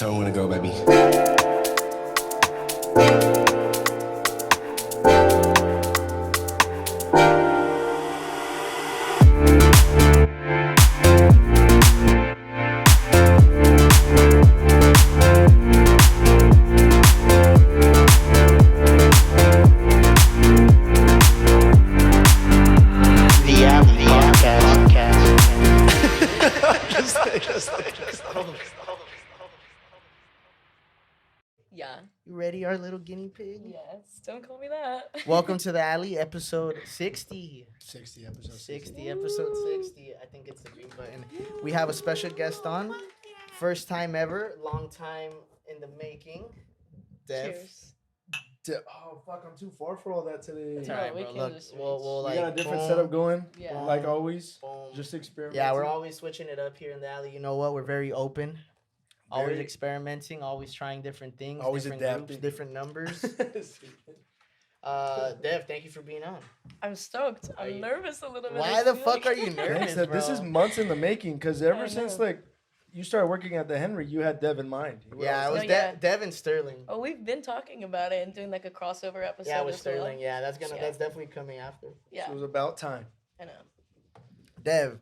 Tell me when to go, baby. The Alley Podcast. Yeah. You ready, our little guinea pig? Yes. Don't call me that. Welcome to the Alley, episode 60. 60 episodes. 60, episode 60. I think it's the green button. We have a special guest on. First time ever, long time in the making. Dev. Cheers. Oh, fuck, I'm too far for all that today. It's No, alright, we bro. can Look, just we'll We like got a different boom, setup going, Yeah. like always. boom. Just experiment. Yeah, we're always switching it up here in the Alley. You know what? We're very open. Always Very- experimenting, always trying different things, Always different adapting. groups, different numbers. Dev, thank you for being on. I'm stoked. Are I'm you- nervous a little bit. Why I the feel fuck like- are you nervous? Thanks, this bro. is months in the making, because I ever since know. like you started working at the Henry, you had Dev in mind. Yeah, it was No, yeah. Dev and Sterling. Oh, we've been talking about it and doing like a crossover episode. Yeah, with as well. Sterling. Yeah, that's Yeah. definitely coming after. Yeah, So it was about time. I know. Dev,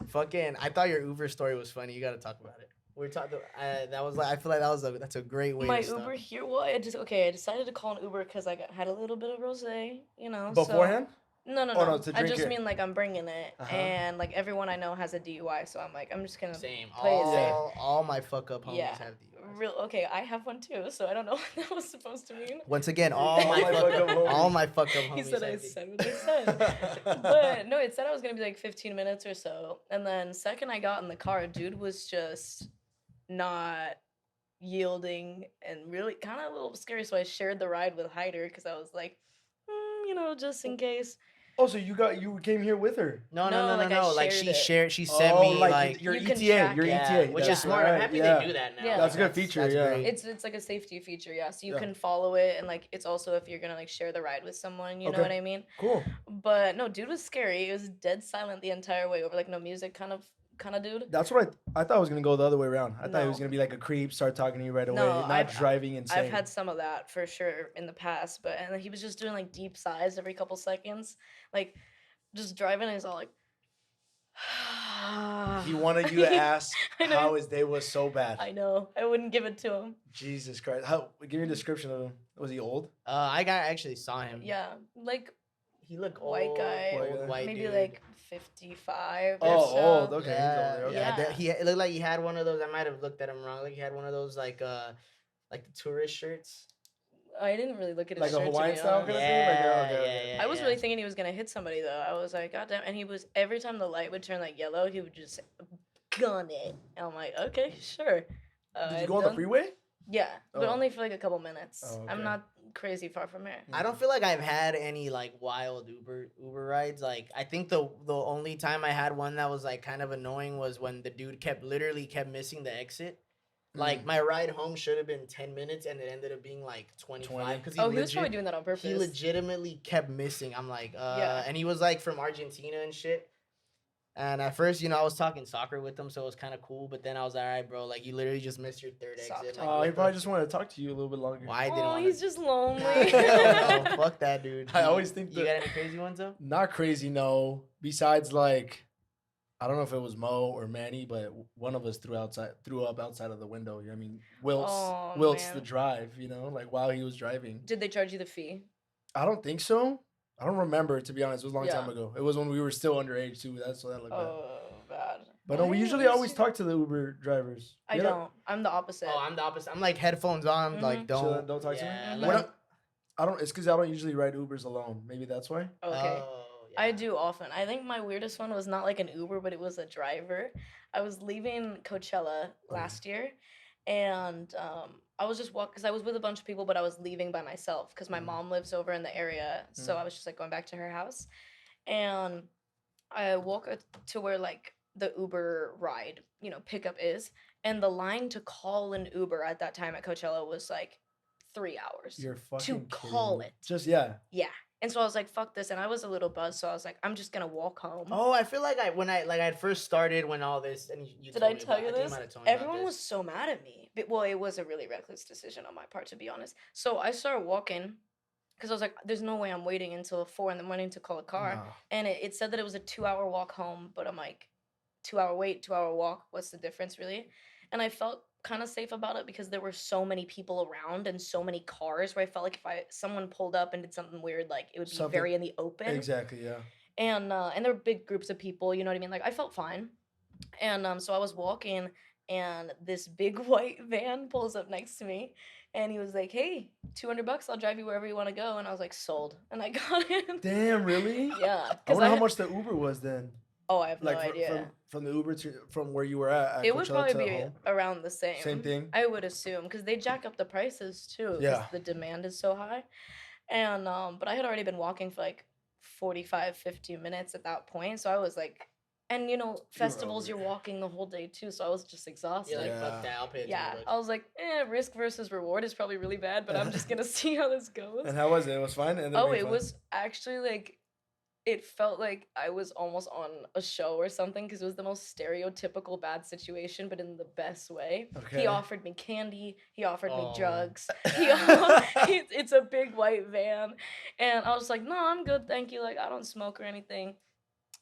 fucking, I thought your Uber story was funny. You got to talk about it. We were talking. That was like, I feel like that's a great way. My to start. Uber here. Well, I decided to call an Uber because had a little bit of rosé. You know. Beforehand? So, no. Oh, no, to I drink just it. mean like I'm bringing it, Uh-huh. and like everyone I know has a DUI, so I'm like I'm just gonna Same. play it safe. All my fuck up homies Yeah. have these. Real okay. I have one too, so I don't know what that was supposed to mean. Once again, all my fuck up homies. He said I have these. said what I said. But no, it said I was gonna be like 15 minutes or so. And then second I got in the car, dude was just not yielding and really kind of a little scary. So I shared the ride with Hyder because I was like, just in case. Oh, so you came here with her? No, No, like, I Like shared she it. shared. She sent Oh, me like. your You can ETA, track your it. Yeah, ETA, which that's is smart. I'm right, happy yeah. they do that now. Yeah. That's a good feature, yeah. great. It's like a safety feature, yeah. So you Yeah. can follow it and like it's also if you're gonna like share the ride with someone, you know Okay. what I mean? Cool. But no, dude was scary. It was dead silent the entire way over, like no music kind of dude. That's what I thought it was gonna go the other way around. I thought he was No. gonna be like a creep, start talking to you right away, No, not I've- driving insane. I've had some of that for sure in the past, but and he was just doing like deep sighs every couple seconds, like just driving and he's all like He wanted you to ask I know. how his day was so bad. I know. I wouldn't give it to him. Jesus Christ! Give me a description of him. Was he old? I actually saw him. Yeah. Like He looked White old, guy. old white maybe dude. like 55 Oh, or so. old. Okay, Yeah, he's older. Okay. yeah. Yeah. It looked like he had one of those. I might have looked at him wrong. Like he had one of those like the tourist shirts. I didn't really look at his Like a shirt, to Hawaiian be style honest. kind of thing? Like, Yeah, okay. yeah, I was yeah. really thinking he was gonna hit somebody though. I was like, God damn! And he was every time the light would turn like yellow, he would just gun it. And I'm like, okay, sure. Did you go on the freeway? Yeah, but Oh. only for like a couple minutes. Oh, I'm okay. not crazy far from here. I don't feel like I've had any like wild Uber rides. Like I think the only time I had one that was like kind of annoying was when the dude literally kept missing the exit. Like my ride home should have been 10 minutes and it ended up being like 25 because Oh, he was probably doing that on purpose. he legitimately kept missing. I'm like, Yeah. and he was like from Argentina and shit. And at first, I was talking soccer with him, so it was kind of cool. But then I was like, all right, bro, like you literally just missed your third Soft exit. talk. Like, He what probably the- just wanted to talk to you a little bit longer. Well, I didn't Oh, want he's just lonely. Hell no, fuck that dude. I always think you that- got any crazy ones though. Not crazy, no. Besides, like, I don't know if it was Mo or Manny, but one of us threw up outside of the window. I mean, Wilts Oh, the man. drive, like while he was driving. Did they charge you the fee? I don't think so. I don't remember, to be honest. It was a long Yeah. time ago. It was when we were still underage too. That's what that looked bad. Oh, bad. But no, we Why usually was always you- talk to the Uber drivers. I Yeah. don't. I'm the opposite. Oh, I'm the opposite. I'm like headphones on, like Mhm. don't Don't talk to me? yeah, Mhm. When like- I don't. It's because I don't usually ride Ubers alone. Maybe that's why. Okay. Oh, I yeah. do often. I think my weirdest one was not like an Uber, but it was a driver. I was leaving Coachella last year, and I was just walking because I was with a bunch of people, but I was leaving by myself because my mom lives over in the area, so I was just like going back to her house, and I walk to where like the Uber ride, pickup is, and the line to call an Uber at that time at Coachella was like 3 hours. You're fucking kidding call me. it. Just Yeah. And so I was like, fuck this. And I was a little buzzed. So I was like, I'm just going to walk home. Oh, I feel like I first started when all this, and you Did told I me tell about, you I think you this? might have told me about Everyone this. was so mad at me. But, well, it was a really reckless decision on my part, to be honest. So I started walking because I was like, there's no way I'm waiting until 4 in the morning to call a car. No. And it said that it was a 2-hour walk home. But I'm like, 2-hour wait, 2-hour walk. What's the difference, really? And I felt kind of safe about it because there were so many people around and so many cars where I felt like if someone pulled up and did something weird, like it would be Something- very in the open. Exactly, yeah. And there were big groups of people, you know what I mean? Like I felt fine. And so I was walking and this big white van pulls up next to me and he was like, "Hey, $200, I'll drive you wherever you want to go." And I was like, "Sold." And I got in. Damn, really? Yeah. I 'cause wonder how had- much the Uber was then. Oh, I have no Like idea. from the Uber to from where you were at It would Coachella probably to be home. around the same. Same thing? I would assume because they jack up the prices too. 'Cause Yeah. the demand is so high. And but I had already been walking for like 45, 50 minutes at that point. So I was like, and you know, festivals over you're it. walking the whole day too. So I was just exhausted. You're like, Yeah. fuck that, I'll pay Yeah, $200. I was like, risk versus reward is probably really bad, but I'm just gonna see how this goes. And how was it? It was fine? And Oh, it was actually like, it felt like I was almost on a show or something because it was the most stereotypical bad situation, but in the best way. Okay. He offered me candy. He offered me Oh. drugs. It's a big white van, and I was like, "No, I'm good, thank you. Like, I don't smoke or anything."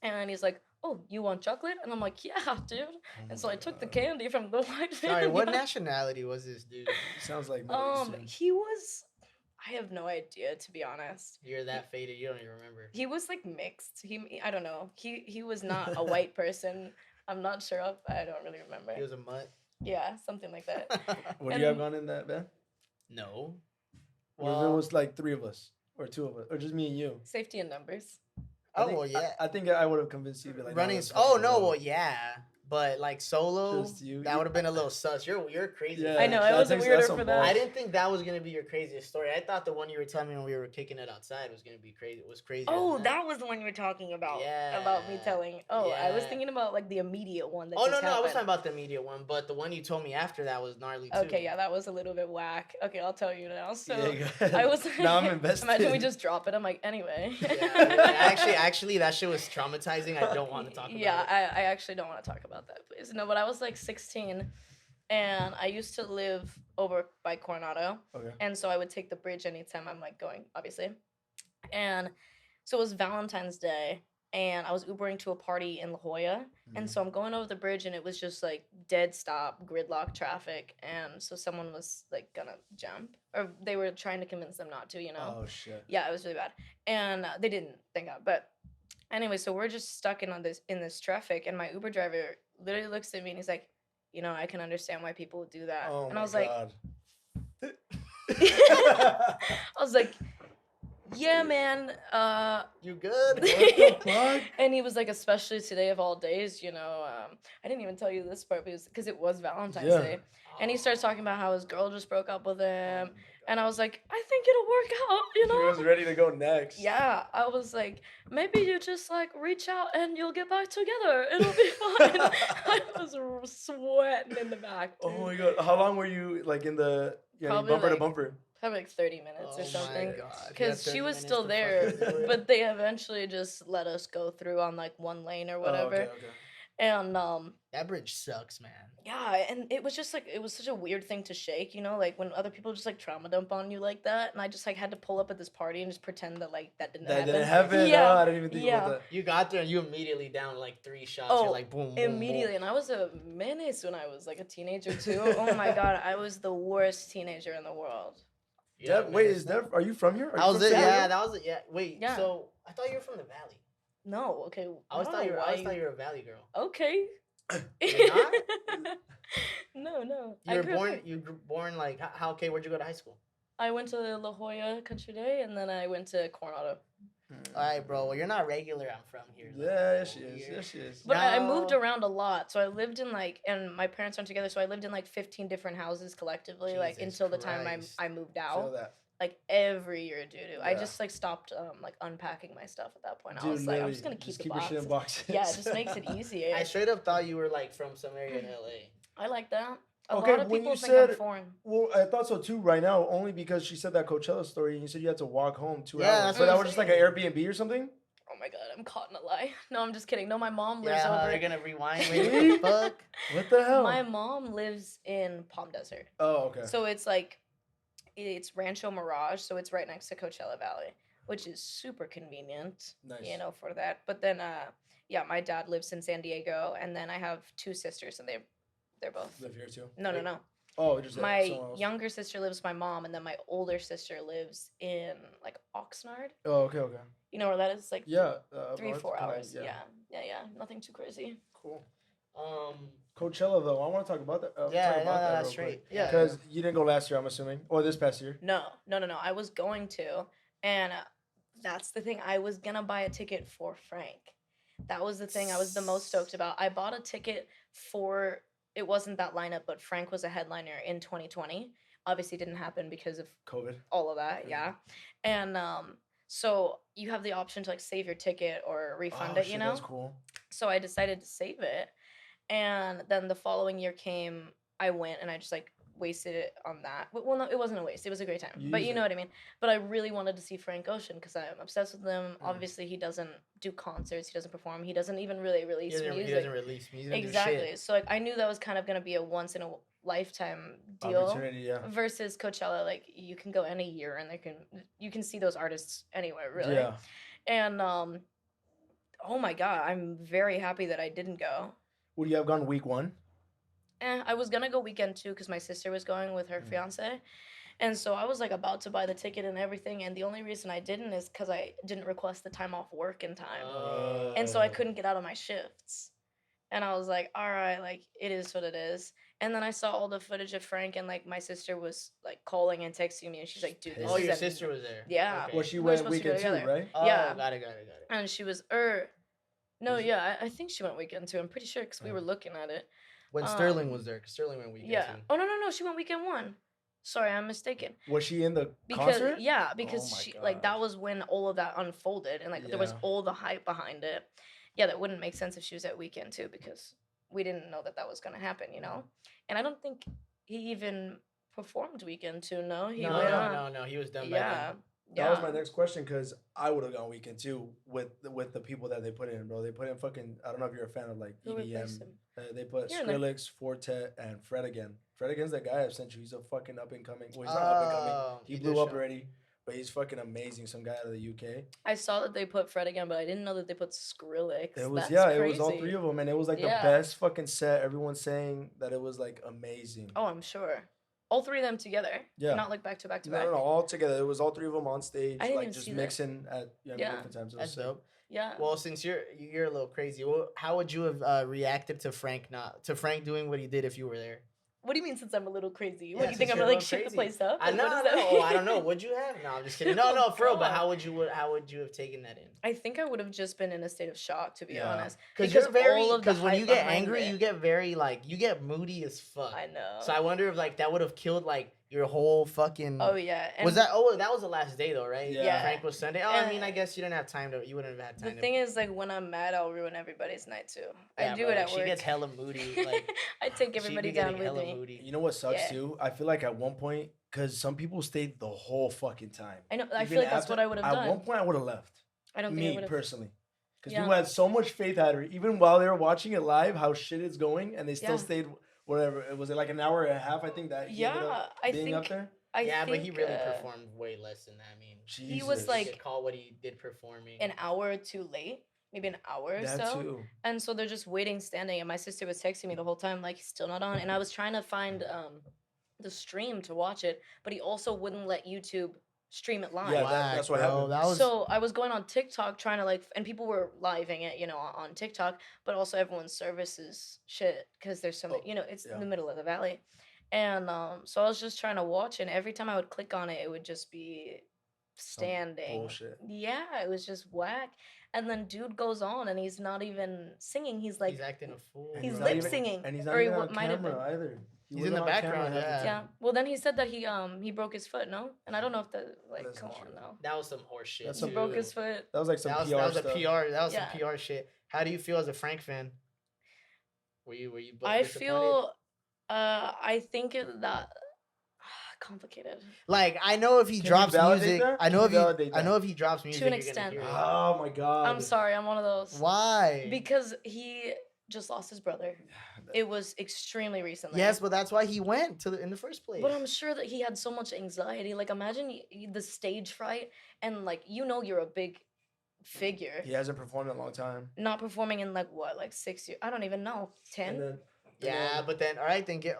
And he's like, "Oh, you want chocolate?" And I'm like, "Yeah, dude." And so I took the candy from the white van. Sorry, what nationality was this dude? Sounds like Middle Eastern. He was. I have no idea, to be honest. You're that faded, you don't even remember. He was like mixed. I don't know. He was not a white person. I'm not sure of. I don't really remember. He was a mutt. Yeah, something like that. Would and- you have gone in that van? No. Or if it was like 3 of us or 2 of us or just me and you? Safety in numbers. I Oh, think- well, yeah. I think I would have convinced you to be like Running. let's Oh fucking no, go. well yeah, but like solo, Just you- that would have been a little sus. You're crazy. Yeah, for I know, that it was shit. takes- weirder that's for some that. balls. I didn't think that was gonna be your craziest story. I thought the one you were telling me when we were kicking it outside was gonna be crazy. Was crazy. Oh, that was the one you were talking about. About me Yeah. telling. Oh, I was Yeah. thinking about like the immediate one that Oh just no, I was happened. talking about the immediate one, but the one you told me after that was gnarly too. Okay, yeah, that was a little bit whack. Okay, I'll tell you now. So Yeah, go ahead. I was Now I'm invested. Imagine we just drop it. I'm like, anyway. Yeah, actually, that shit was traumatizing. I don't want to talk about Yeah, it. I actually don't want to talk about that, please. No, but I was like 16, and I used to live over by Coronado, Okay. and so I would take the bridge anytime I'm like going, obviously. And so it was Valentine's Day, and I was Ubering to a party in La Jolla, and so I'm going over the bridge, and it was just like dead stop, gridlock traffic, and so someone was like gonna jump, or they were trying to convince them not to, you know. Oh shit. Yeah, it was really bad, and they didn't, thank God. But anyway, so we're just stuck in this traffic, and my Uber driver literally looks at me and he's like, "You know, I can understand why people would do that." Oh and my I was like, God. I was like, "Yeah, man." You good? What the fuck? And he was like, "Especially today of all days, you know." I didn't even tell you this part because it was Valentine's Yeah. Day, and he starts talking about how his girl just broke up with him, and I was like, "I think it'll work out, you know." He was ready to go next. Yeah, I was like, maybe you just like reach out and you'll get back together. It'll be fine. I was sweating in the back. Oh dude. my God. How long were you like in the Probably, bumper to like, bumper? Probably like 30 minutes Oh or something. my God. You had Because she 30 was minutes still to there, fucking do it. but they eventually just let us go through on like one lane or whatever. Oh, okay. And That bridge sucks, man. yeah, and it was just like it was such a weird thing to shake, you know, like when other people just like trauma dump on you like that, and I just like had to pull up at this party and just pretend that like that didn't That happen. didn't happen. Yeah, No, I didn't even think yeah. about that. You got there and you immediately down like 3 shots. Oh, You're like boom, boom, Immediately, boom. and I was a menace when I was like a teenager too. Oh my God, I was the worst teenager in the world. Yeah, Wait, man, is that? Are you from here? Are I you was from it. San Yeah, Diego? that was it. Yeah. Wait. Yeah. So I thought you were from the valley. No, okay. I always don't thought know you were. I why always thought you were a valley girl. Okay. You're not? No. You I were grew up born. in- You were born like how? Okay, where'd you go to high school? I went to La Jolla Country Day, and then I went to Coronado. All right, bro. Well, you're not regular. I'm from here. though. Yeah, yes, she is. You're- Yes, she is. But I moved No. around a lot, so I lived in like, and my parents aren't together, so I lived in like 15 different houses collectively, like Jesus until the time Christ. I moved Feel out. that. Like every year, dude. I Yeah. just like stopped like unpacking my stuff at that point. I Dude, was like, I'm literally, just gonna keep just the keep your shit in boxes. boxes. Yeah, it just makes it easier. I straight up thought you were like from some area in LA. I like that. A Okay, lot of when people you think I'm said- foreign. Well, I thought so too. Right now, only because she said that Coachella story, and you said you had to walk home 2 Yeah, hours. that's But what that I'm was just like an Airbnb or something. Oh my god, I'm caught in a lie. No, I'm just kidding. No, my mom lives Yeah, over. they're gonna rewind. Wait, what the fuck? What the hell? My mom lives in Palm Desert. Oh, okay. So it's like, it's Rancho Mirage, so it's right next to Coachella Valley, which is super convenient, Nice. you know, for that. But then, yeah, my dad lives in San Diego, and then I have two sisters, and they're both. Live here too. No, no, no. Oh, just My someone else. younger sister lives with my mom, and then my older sister lives in like Oxnard. Oh, okay, okay. You know where that is? Like Yeah. 3-4 kinda, hours. Yeah. Nothing too crazy. Cool. Um, Coachella though, I want to talk about that. yeah, talk no, about that that's real quick. straight. Yeah, Because you didn't go last year, I'm assuming, or this past year. No. I was going to, and that's the thing. I was gonna buy a ticket for Frank. That was the thing I was the most stoked about. I bought a ticket for. It wasn't that lineup, but Frank was a headliner in 2020. Obviously, didn't happen because of COVID. all of that. Yeah, and so you have the option to like save your ticket or refund Oh, it. You shit, know. That's cool. So I decided to save it. And then the following year came, I went and I just like wasted it on that. Well, no, it wasn't a waste. It was a great time. But you know what I mean? But I really wanted to see Frank Ocean because I'm obsessed with him. Obviously, he doesn't do concerts. He doesn't perform. He doesn't even really release music. He doesn't release music. Exactly. So like I knew that was kind of going to be a once in a lifetime deal. Opportunity, yeah. Versus Coachella, like you can go any year and you can see those artists anywhere, really. Yeah. And oh my god, I'm very happy that I didn't go. Would you have gone week 1? I was gonna go weekend 2 because my sister was going with her fiance, and so I was like about to buy the ticket and everything. And the only reason I didn't is because I didn't request the time off work in time, and so I couldn't get out of my shifts. And I was like, all right, like it is what it is. And then I saw all the footage of Frank, and like my sister was like calling and texting me, and she's like, dude, this Oh, is your at- sister was there. Yeah. Okay. Well, she We were went supposed to go weekend too, together. right? Oh, Yeah. Got it. And she was no, yeah, I think she went weekend too. I'm pretty sure because we were looking at it. When Sterling was there, because Sterling went weekend Yeah. too. Oh no, she went weekend 1. Sorry, I'm mistaken. Was she in the Because concert? because Oh my she like that gosh. was when all of that unfolded and like there was Yeah. all the hype behind it. Yeah, that wouldn't make sense if she was at weekend too because we didn't know that was gonna happen, you know. And I don't think he even performed weekend 2. No, he went on. No. He was done by Yeah, then. That was my next question because I would have gone weekend too with the people that they put in, bro. They put in fucking. I don't know if you're a fan of like Who replaced EDM. him? They put Here and there. Skrillex, Fortet, and Fred again. Fred again's that guy I've sent you. He's a fucking up and coming. Well, he's not up and coming. Oh, He did blew up show. already, but he's fucking amazing. Some guy out of the UK. I saw that they put Fred again, but I didn't know that they put Skrillex. It was That's it was all crazy. 3 of them, and it was like Yeah. the best fucking set. Everyone's saying that it was like amazing. Oh, I'm sure. All 3 of them together. Yeah. Not like back to back to No, back. all together. It was all 3 of them on stage, I didn't like even just see that. mixing at Yeah. different times. It was That's sick. dope. Yeah. Well, since you're a little crazy, well, how would you have reacted to Frank doing what he did if you were there? What do you mean since I'm a little crazy? Yeah, What do you think since I'm you're gonna a like little shit the crazy. place up? I Like, know, what I does that know. mean? I don't know. Would you have? No, I'm just kidding. No, for real. But God. how would you have taken that in? I think I would have just been in a state of shock, to be Yeah. honest. Because you're very. all of the Because when you hype get behind angry, it- you get very like you get moody as fuck. I know. So I wonder if like that would have killed like your whole fucking. Oh yeah. And Was that? Oh, that was the last day though, right? Yeah. Frank was Sunday. Oh, I mean, I guess you didn't have time to. You wouldn't have had time. the thing is, like, when I'm mad, I'll ruin everybody's night too. I do bro, it like, at work. She gets hella moody. Like I take she'd everybody be down getting with hella me. moody. You know what sucks Yeah. too? I feel like at one point, because some people stayed the whole fucking time. I know. I Even feel like that's after- what I would have At done. one point, I would have left. I don't think I Me would have. personally, because Yeah. people had so much faith at her, even while they were watching it live, how shit is going, and they still Yeah. stayed. Whatever it was, it like an hour and a half. I think that he ended Yeah, up I being think. up there. I Yeah, think, but he really performed way less than that. I mean, He was Jesus. like- you could call what he did performing. an hour too late, maybe an hour or that so. too. And so they're just waiting, standing. And my sister was texting me the whole time, like, he's still not on. And I was trying to find the stream to watch it, but he also wouldn't let YouTube stream it live. Yeah, Whack, that's what bro. happened. That was So I was going on TikTok trying to like, and people were living it, you know, on TikTok, but also everyone's service is shit because there's so many, you know, it's in yeah. the middle of the valley. And so I was just trying to watch, and every time I would click on it, it would just be standing. bullshit. Yeah, it was just whack. And then dude goes on, and he's not even singing. He's like, he's acting a fool. And he's not lip even- singing, and he's not or he even on might have camera been. either. He He's in wasn't the on camera background, half the yeah. time. Yeah. Well, then he said that he broke his foot. No, and I don't know if that like That's come not on true. now. That was some horse shit. That's He some- broke his foot. That was like some That was, PR that was stuff. a PR. That was Yeah. some PR shit. How do you feel as a Frank fan? Were you I disappointed? feel I think that complicated Like I know if he Can you drops validate music, that? I Can know you if he, validate I know that? if he drops music, an you're gonna extent. hear it. Oh my god. I'm sorry, I'm one of those. Why? Because he just lost his brother. It was extremely recently. Yes, but that's why he went in the first place. But I'm sure that he had so much anxiety. Like, imagine the stage fright, and like, you're a big figure. He hasn't performed in a long time. Not performing in like what, like 6 years? I don't even know. 10? And then, yeah, but then all right, then get.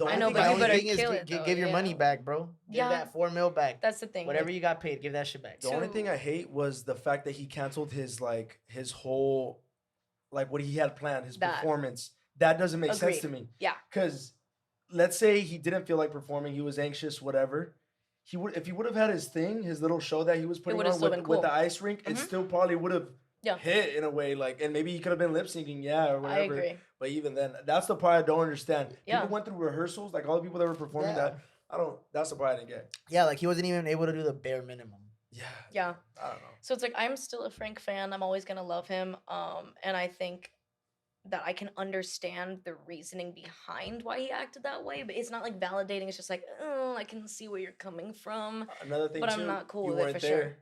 I know, but you better kill it, though, give your money yeah. back, bro. Give Yeah. that $4 million back. That's the thing. Whatever like, you got paid, give that shit back. the only thing I hate was the fact that he canceled his whole, like what he had planned, his That. performance. That doesn't make sense Agreed. to me. Yeah. Because let's say he didn't feel like performing, he was anxious, whatever. If he would have had his thing, his little show that he was putting would've on still with, been with cool. the ice rink, it Mhm. still probably would have Yeah. hit in a way, like, and maybe he could have been lip syncing, yeah, or I whatever. agree. But even then, that's the part I don't understand. Yeah. People went through rehearsals, like all the people that were performing Yeah. that. That's the part I didn't get. Yeah, like he wasn't even able to do the bare minimum. Yeah. Yeah. I don't know. So it's like, I'm still a Frank fan. I'm always gonna love him. And I think that I can understand the reasoning behind why he acted that way, but it's not like validating. It's just like, oh, I can see where you're coming from. Another thing, But too, I'm not cool you with it weren't for there. sure.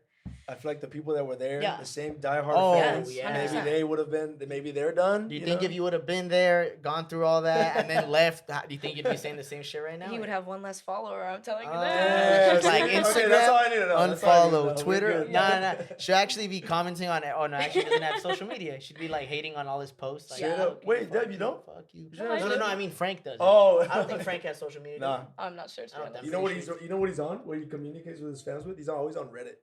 I feel like the people that were there, Yeah. the same diehard Oh, fans, yeah. maybe 100%. they would have been, maybe they're done. Do you think if you would have been there, gone through all that, and then left, do you think you'd be saying the same shit right now? He would have one less follower. I'm telling you Yeah, that. like okay, Instagram, that's all I need to know. That's all I need to know. unfollow We're Twitter. good. Nah. She'll actually be commenting on it. Oh no, actually doesn't have social media. She'd be like hating on all his posts. Like, Straight "Oh, up. okay, Wait, fuck Deb, you don't? Fuck you. No, I No, do. I mean Frank does. Oh, I don't think Frank has social media. Nah. does he? I'm not sure. To I don't be honest. You know what he's on? Where he communicates with his fans with? He's always on Reddit.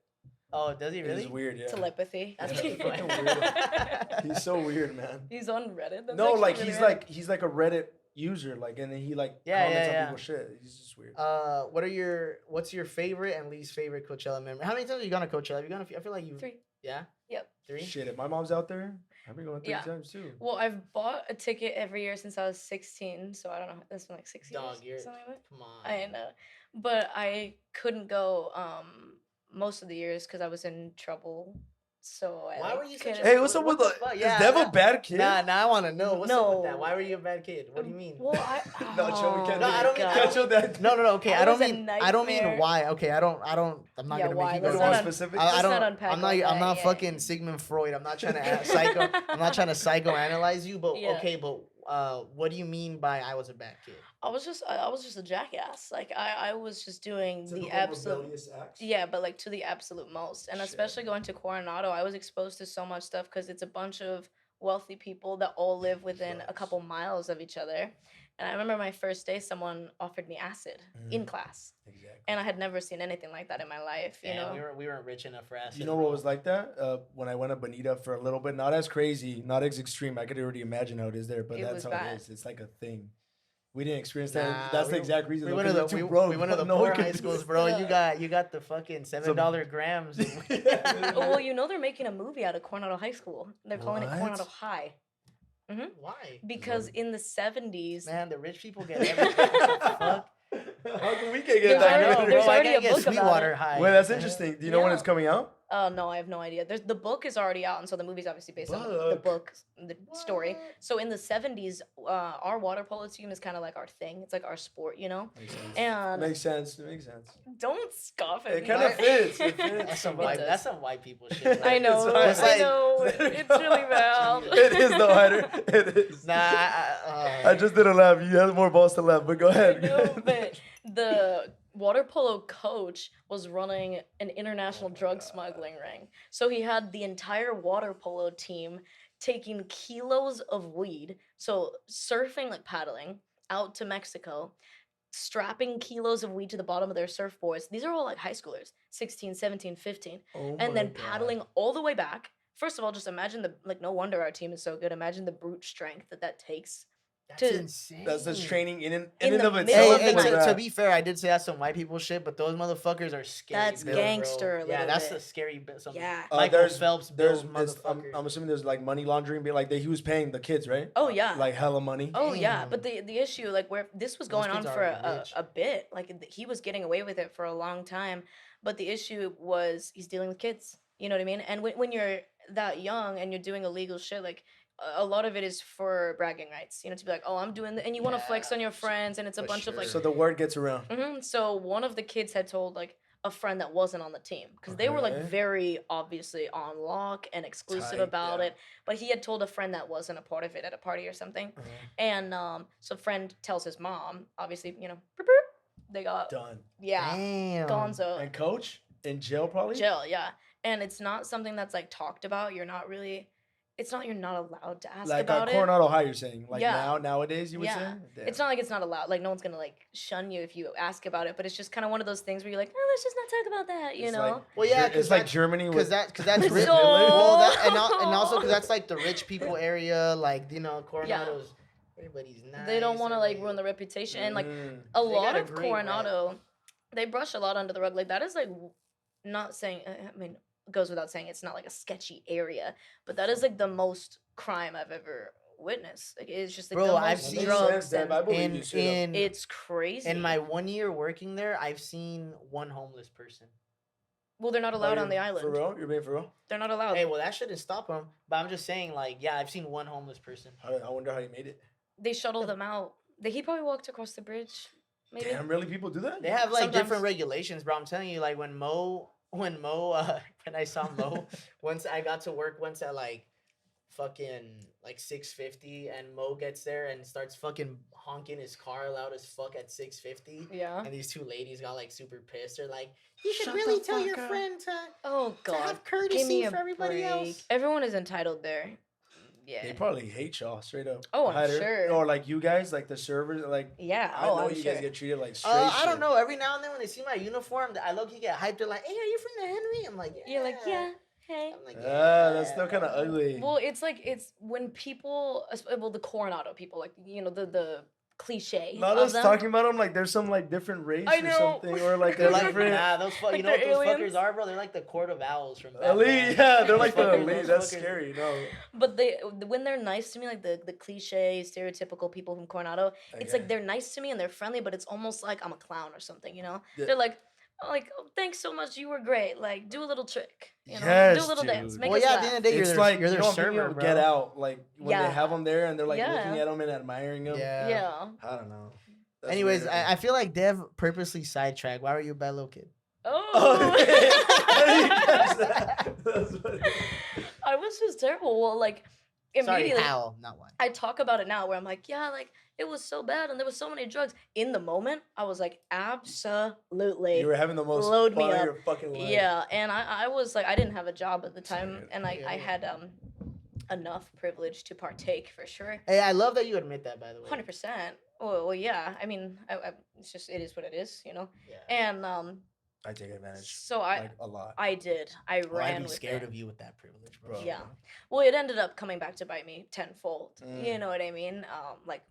Oh, does he really? He's weird, yeah. Telepathy. That's Yeah, pretty fucking funny. weirdo. He's so weird, man. He's on Reddit. That's No, actually like really he's random. he's like a Reddit user, like, and then he like Yeah, comments yeah. on people's shit. He's just weird. What's your favorite and least favorite Coachella memory? How many times have you gone to Coachella? Have you gone? I feel like you. 3. Yeah. Yep. 3. Shit, if my mom's out there, I've been going 3 Yeah. times too. Well, I've bought a ticket every year since I was 16, so I don't know. That's been like 6 years. Dog, you're. Something like that. Come on. I know, but I couldn't go most of the years because I was in trouble. So I Why like, were you such couldn't- a- Hey, what's up What with the the? fuck? Is Yeah, Dev a that- bad kid? Nah, I want to know what's up with that. No. Why were you a bad kid? What do you mean? Well, I No, Joe, we can't. No, I don't do mean- that. I Can't show that. No. Okay, I I don't was a mean. I don't mean nightmare. why. Okay, I'm not Yeah, gonna why? make you Let's go. You not want un- specific? I Let's don't. not unpack I'm not. all I'm that, not yeah. fucking Sigmund Freud. I'm not trying to psycho. I'm not trying to psychoanalyze you. But Yeah. okay. But what do you mean by I was a bad kid? I was just a jackass. Like I was just doing the Typical absolute. rebellious acts. Yeah, but like to the absolute most. And Shit. especially going to Coronado, I was exposed to so much stuff because it's a bunch of wealthy people that all live within a Facts. couple miles of each other. And I remember my first day, someone offered me acid in class. Exactly. And I had never seen anything like that in my life, you know? we weren't rich enough for acid. You know what was like that? When I went to Bonita for a little bit, not as crazy, not as extreme. I could already imagine how it is there, but It that's was how bad. it is. It's like a thing. We didn't experience that. Nah, That's the we- exact reason. We though, went to 'cause the we're too broke. we went to the No one poor can high do schools, that. bro. Yeah. You got the fucking $7 grams. Oh, well, you know they're making a movie out of Coronado High School. They're calling it What? Coronado High. Why? Because in the 70s, Man, the rich people get everything. What the fuck? How come we can't get There's that? already- good? there's Bro, I already gotta a get book about Sweetwater it. high. Wait, that's interesting. Do you know when Yeah. it's coming out? no, I have no idea. The book is already out, and so the movie's obviously based on the Book. book, the story. What? So in the 70s, our water polo team is kind of like our thing. It's like our sport, you know? Makes sense. And Makes sense. It makes sense. don't scoff at It me. kind of fits. It That's fits. some It white. does. That's some white people shit. I know. It's fine. Just I like- know. It's really bad. It is though, Hyder. It is. Nah, I just didn't laugh. You had more balls to laugh, but go ahead. No, but the water polo coach was running an international drug smuggling ring. So he had the entire water polo team taking kilos of weed, so surfing, like paddling, out to Mexico, strapping kilos of weed to the bottom of their surfboards. These are all like high schoolers, 16, 17, 15. Oh And my then God. paddling all the way back. First of all, just imagine no wonder our team is so good. Imagine the brute strength that takes. that's to- insane. That's just training in In and the of middle itself. of the Hey, night. to be fair, I did say that's some white people shit, but those motherfuckers are scary. That's build, bro. gangster a Yeah, little that's bit. the scary bit. Some Yeah. Michael there's- Phelps There's, build it's, motherfuckers. I'm assuming there's like money laundering, but like he was paying the kids, right? Oh, yeah. Like hella money. Oh yeah, Damn. but the issue, like where this was Those going on kids for are a, rich. a bit, like he was getting away with it for a long time, but the issue was he's dealing with kids. You know what I mean? And when you're that young and you're doing illegal shit, like a lot of it is for bragging rights, to be like, oh, I'm doing and you want to flex Yeah, on your friends, and it's a for bunch of like sure. So the word gets around. So one of the kids had told like a friend that wasn't on the team, because they were like Okay. very obviously on lock and exclusive Tight, about yeah. it, but he had told a friend that wasn't a part of it at a party or something. And so friend tells his mom, obviously, boop, boop, they got Done. Damn. gonzo And coach in jail probably. jail, yeah. And it's not something that's like talked about. You're not allowed to ask Like about it. Coronado High, you're saying? Like Yeah. nowadays, you would Yeah. say? Damn. It's not like it's not allowed. Like no one's gonna like shun you if you ask about it. But it's just kind of one of those things where you're like, oh, let's just not talk about that. You It's know? like, Well, yeah, it's like Germany because with that's rich. So- Well, and also because that's like the rich people area, like Coronado's. Everybody's nice. They don't want to and, like ruin the reputation. And like Mm. a They lot got a of great Coronado, they brush a lot under the rug. Like that is like not saying. I mean, goes without saying, it's not like a sketchy area, but that is like the most crime I've ever witnessed. Like it's just like Bro, the I've most seen- drugs. Deb, I And believe you straight up. it's crazy. in my 1 year working there, I've seen one homeless person. well, they're not allowed Oh, on the For island. real? You're being for real? They're not allowed. Hey, well, that shouldn't stop them. But I'm just saying, like, yeah, I've seen one homeless person. I wonder how you made it. They shuttle them out. He probably walked across the bridge. Maybe. Damn, really? People do that? They have like Sometimes. different regulations, bro. I'm telling you, like when Mo, when I saw Mo, once I got to work once at like fucking like 6:50, and Mo gets there and starts fucking honking his car loud as fuck at 6:50. Yeah. And these two ladies got like super pissed. They're like, "You should Shut really the tell your fuck up." friend to Oh God. have Give courtesy me a for everybody break. else." Everyone is entitled there. Yeah. They probably hate y'all straight up. Oh, I'm Hider. sure. Or like you guys, like the servers, like Yeah. I Oh, know I'm you sure. guys get treated like straight. I don't shit. know. Every now and then when they see my uniform, I low-key get hyped. They're like, "Hey, are you from the Henry?" I'm like, "Yeah." You're like, yeah. Hey. I'm like, That's still kind of yeah." ugly. Well, it's like it's when people, the Coronado people, like the cliche. Not of us them. talking about them like there's some like different race I or know. something, or like They're they're like, different. nah, Like you know what they're those aliens? fuckers are, bro? They're like the Court of Owls from Elite, Batman. yeah, they're like the Those elite. fuckers- That's those fuckers- scary. No, But when they're nice to me, like the cliche, stereotypical people from Coronado, it's like Okay. they're nice to me and they're friendly, but it's almost like I'm a clown or something, you know? Yeah. They're like, oh, thanks so much, you were great. Like, do a little trick, do Yes, a little dance, dude. make Well, us yeah, at laugh. the end of the day, it's you're like you're you their know, server, people bro. Get Out, like when Yeah. they have them there and they're like Yeah. looking at them and admiring them. Yeah. Yeah. I don't know. That's Anyways, weird. I feel like Dev purposely sidetracked. Why were you a bad little kid? Oh. That's funny. I was just terrible. Well, like, Sorry, immediately. how, not why. I talk about it now where I'm like, yeah, like, it was so bad and there was so many drugs. In the moment, I was like, absolutely. You were having the most Load me fun of up. your fucking life. Yeah, and I was like, I didn't have a job at the time, Sorry. and I had enough privilege to partake for sure. Hey, I love that you admit that, by the way. 100%. Well, yeah. I mean, it's just it is what it is, you know. Yeah. And I take advantage. so Like a lot. I did. I Well, ran I'd be with scared it. of you with that privilege, bro. Bro. Yeah. Well, it ended up coming back to bite me tenfold. You Mm. know what I mean? Like,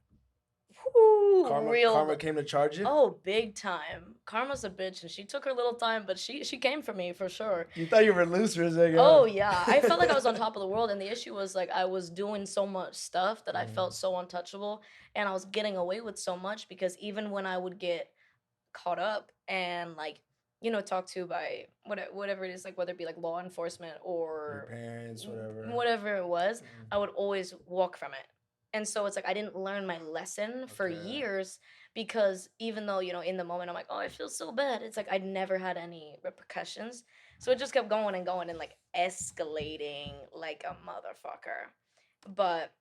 whoo, real. Karma came to charge you. Oh, big time. Karma's a bitch, and she took her little time, but she came for me for sure. You thought you were loose for a second. Oh yeah, I felt like I was on top of the world, and the issue was like I was doing so much stuff that I felt so untouchable, and I was getting away with so much because even when I would get caught up and like talked to by whatever it is, like whether it be like law enforcement Your or parents, whatever. whatever it was, Mhm. I would always walk from it. And so it's like I didn't learn my lesson for Okay. years because even though, in the moment I'm like, oh, I feel so bad. It's like I never had any repercussions. So it just kept going and going and like escalating like a motherfucker. But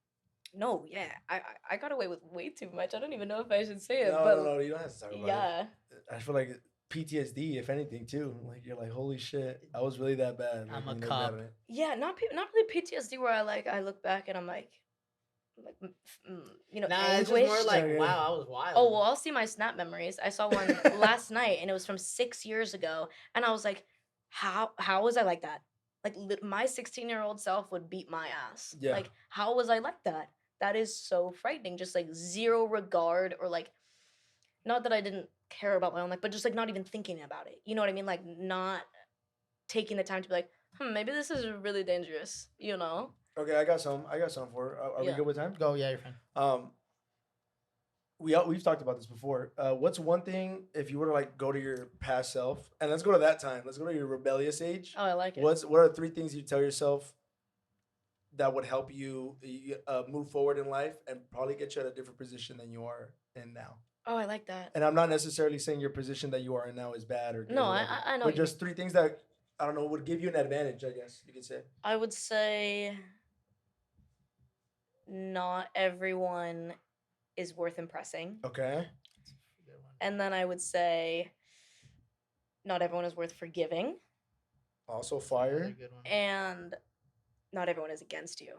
no, yeah, I got away with way too much. I don't even know if I should say it. but No, you don't have to talk about yeah. it. I feel like PTSD, if anything, too. Like you're like, holy shit, I was really that bad. I'm Like, a you look cop. at it. Yeah, not really PTSD where I look back and I'm like Nah, it's just more anguished. like, Okay. wow, I was wild. Oh, well, I'll see my Snap memories. I saw one last night, and it was from 6 years ago. And I was like, how was I like that? Like, my 16-year-old self would beat my ass. Yeah. Like, how was I like that? That is so frightening. Just, like, zero regard or, like, not that I didn't care about my own life, but just, like, not even thinking about it. You know what I mean? Like, not taking the time to be like, maybe this is really dangerous, you know? Okay, I got some for her. Are we Yeah. good with time? Go, yeah, you're fine. We've talked about this before. What's one thing if you were to like go to your past self, and let's go to that time. Let's go to your rebellious age. Oh, I like it. What are 3 things you tell yourself that would help you move forward in life and probably get you at a different position than you are in now. Oh, I like that. And I'm not necessarily saying your position that you are in now is bad or good. No, or whatever, I know but what you just 3 things that I don't know would give you an advantage. I guess you could say. I would say not everyone is worth impressing. Okay. And then I would say not everyone is worth forgiving. Also fire. And not everyone is against you.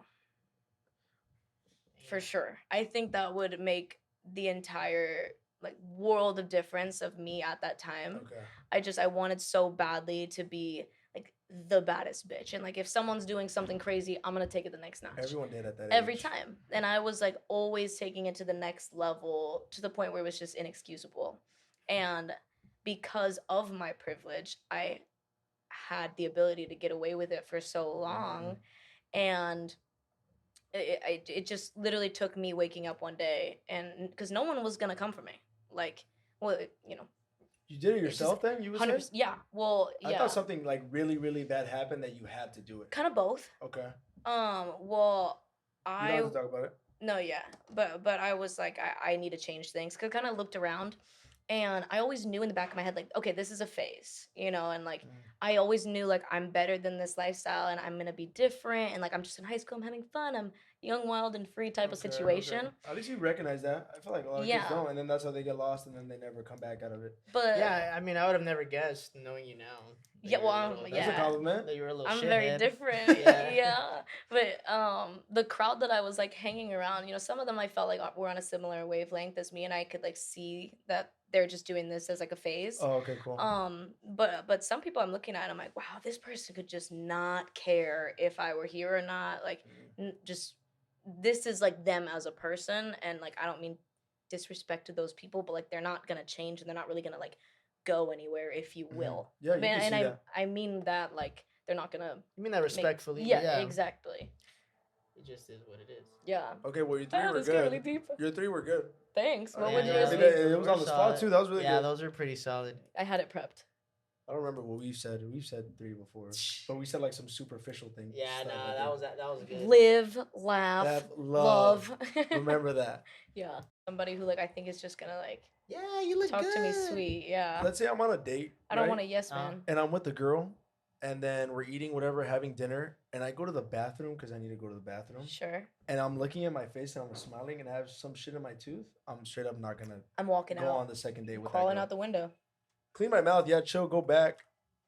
For sure. I think that would make the entire like world of difference of me at that time. Okay. I wanted so badly to be like the baddest bitch. And like if someone's doing something crazy, I'm gonna take it the next notch. Everyone did at that Every age. time. And I was like always taking it to the next level to the point where it was just inexcusable. And because of my privilege, I had the ability to get away with it for so long. And it just literally took me waking up one day, and because no one was gonna come for me, like, well, you know, You did it yourself then? You would say? 100%. Yeah. Well, I yeah. thought something like really, really bad happened that you had to do it. Kind of both. Okay. Well, You I don't have to talk about it. no, yeah, but I was like, I need to change things. Cause I kind of looked around, and I always knew in the back of my head, like, okay, this is a phase, you know, and like, I always knew like I'm better than this lifestyle, and I'm gonna be different, and like I'm just in high school, I'm having fun, I'm young, wild, and free type of situation. Okay. At least you recognize that. I feel like a lot of kids Yeah. don't, and then that's how they get lost, and then they never come back out of it. But Yeah, I mean, I would have never guessed knowing you now. that Yeah, you were a well, little- That's a yeah. compliment. That you were a little I'm very shithead. different. Yeah. Yeah. But the crowd that I was like hanging around, you know, some of them I felt like were on a similar wavelength as me, and I could like see that they're just doing this as like a phase. Oh, okay, cool. But some people I'm looking at, I'm like, wow, this person could just not care if I were here or not. Like, just this is like them as a person, and like I don't mean disrespect to those people, but like they're not gonna change, and they're not really gonna like go anywhere, if you will. Yeah, you can and see that. I mean that like they're not gonna. You mean that respectfully? but Yeah, exactly. It just is what it is. Yeah. Okay, well, your 3 Wow, were this got really good. deep. Your 3 were good. Thanks. What Yeah, would yeah, yours yeah. be? It was on the We're spot, solid. too. That was really Yeah, good. those are pretty solid. I had it prepped. I don't remember what we've said. We've said 3 before, but we said like some superficial thing. Yeah, stuff, nah, I think. that was good. Live, laugh, That love. Remember that. Yeah. Somebody who like I think is just gonna like Yeah, you look talk good. to me sweet. Yeah. Let's say I'm on a date. I don't right? want a yes man. And I'm with the girl, and then we're eating whatever, having dinner, and I go to the bathroom because I need to go to the bathroom. Sure. And I'm looking at my face and I'm smiling and I have some shit in my tooth. I'm straight up not gonna I'm walking go out. on the second date with Crawling that girl. out the window. Clean my mouth, yeah, chill, go back,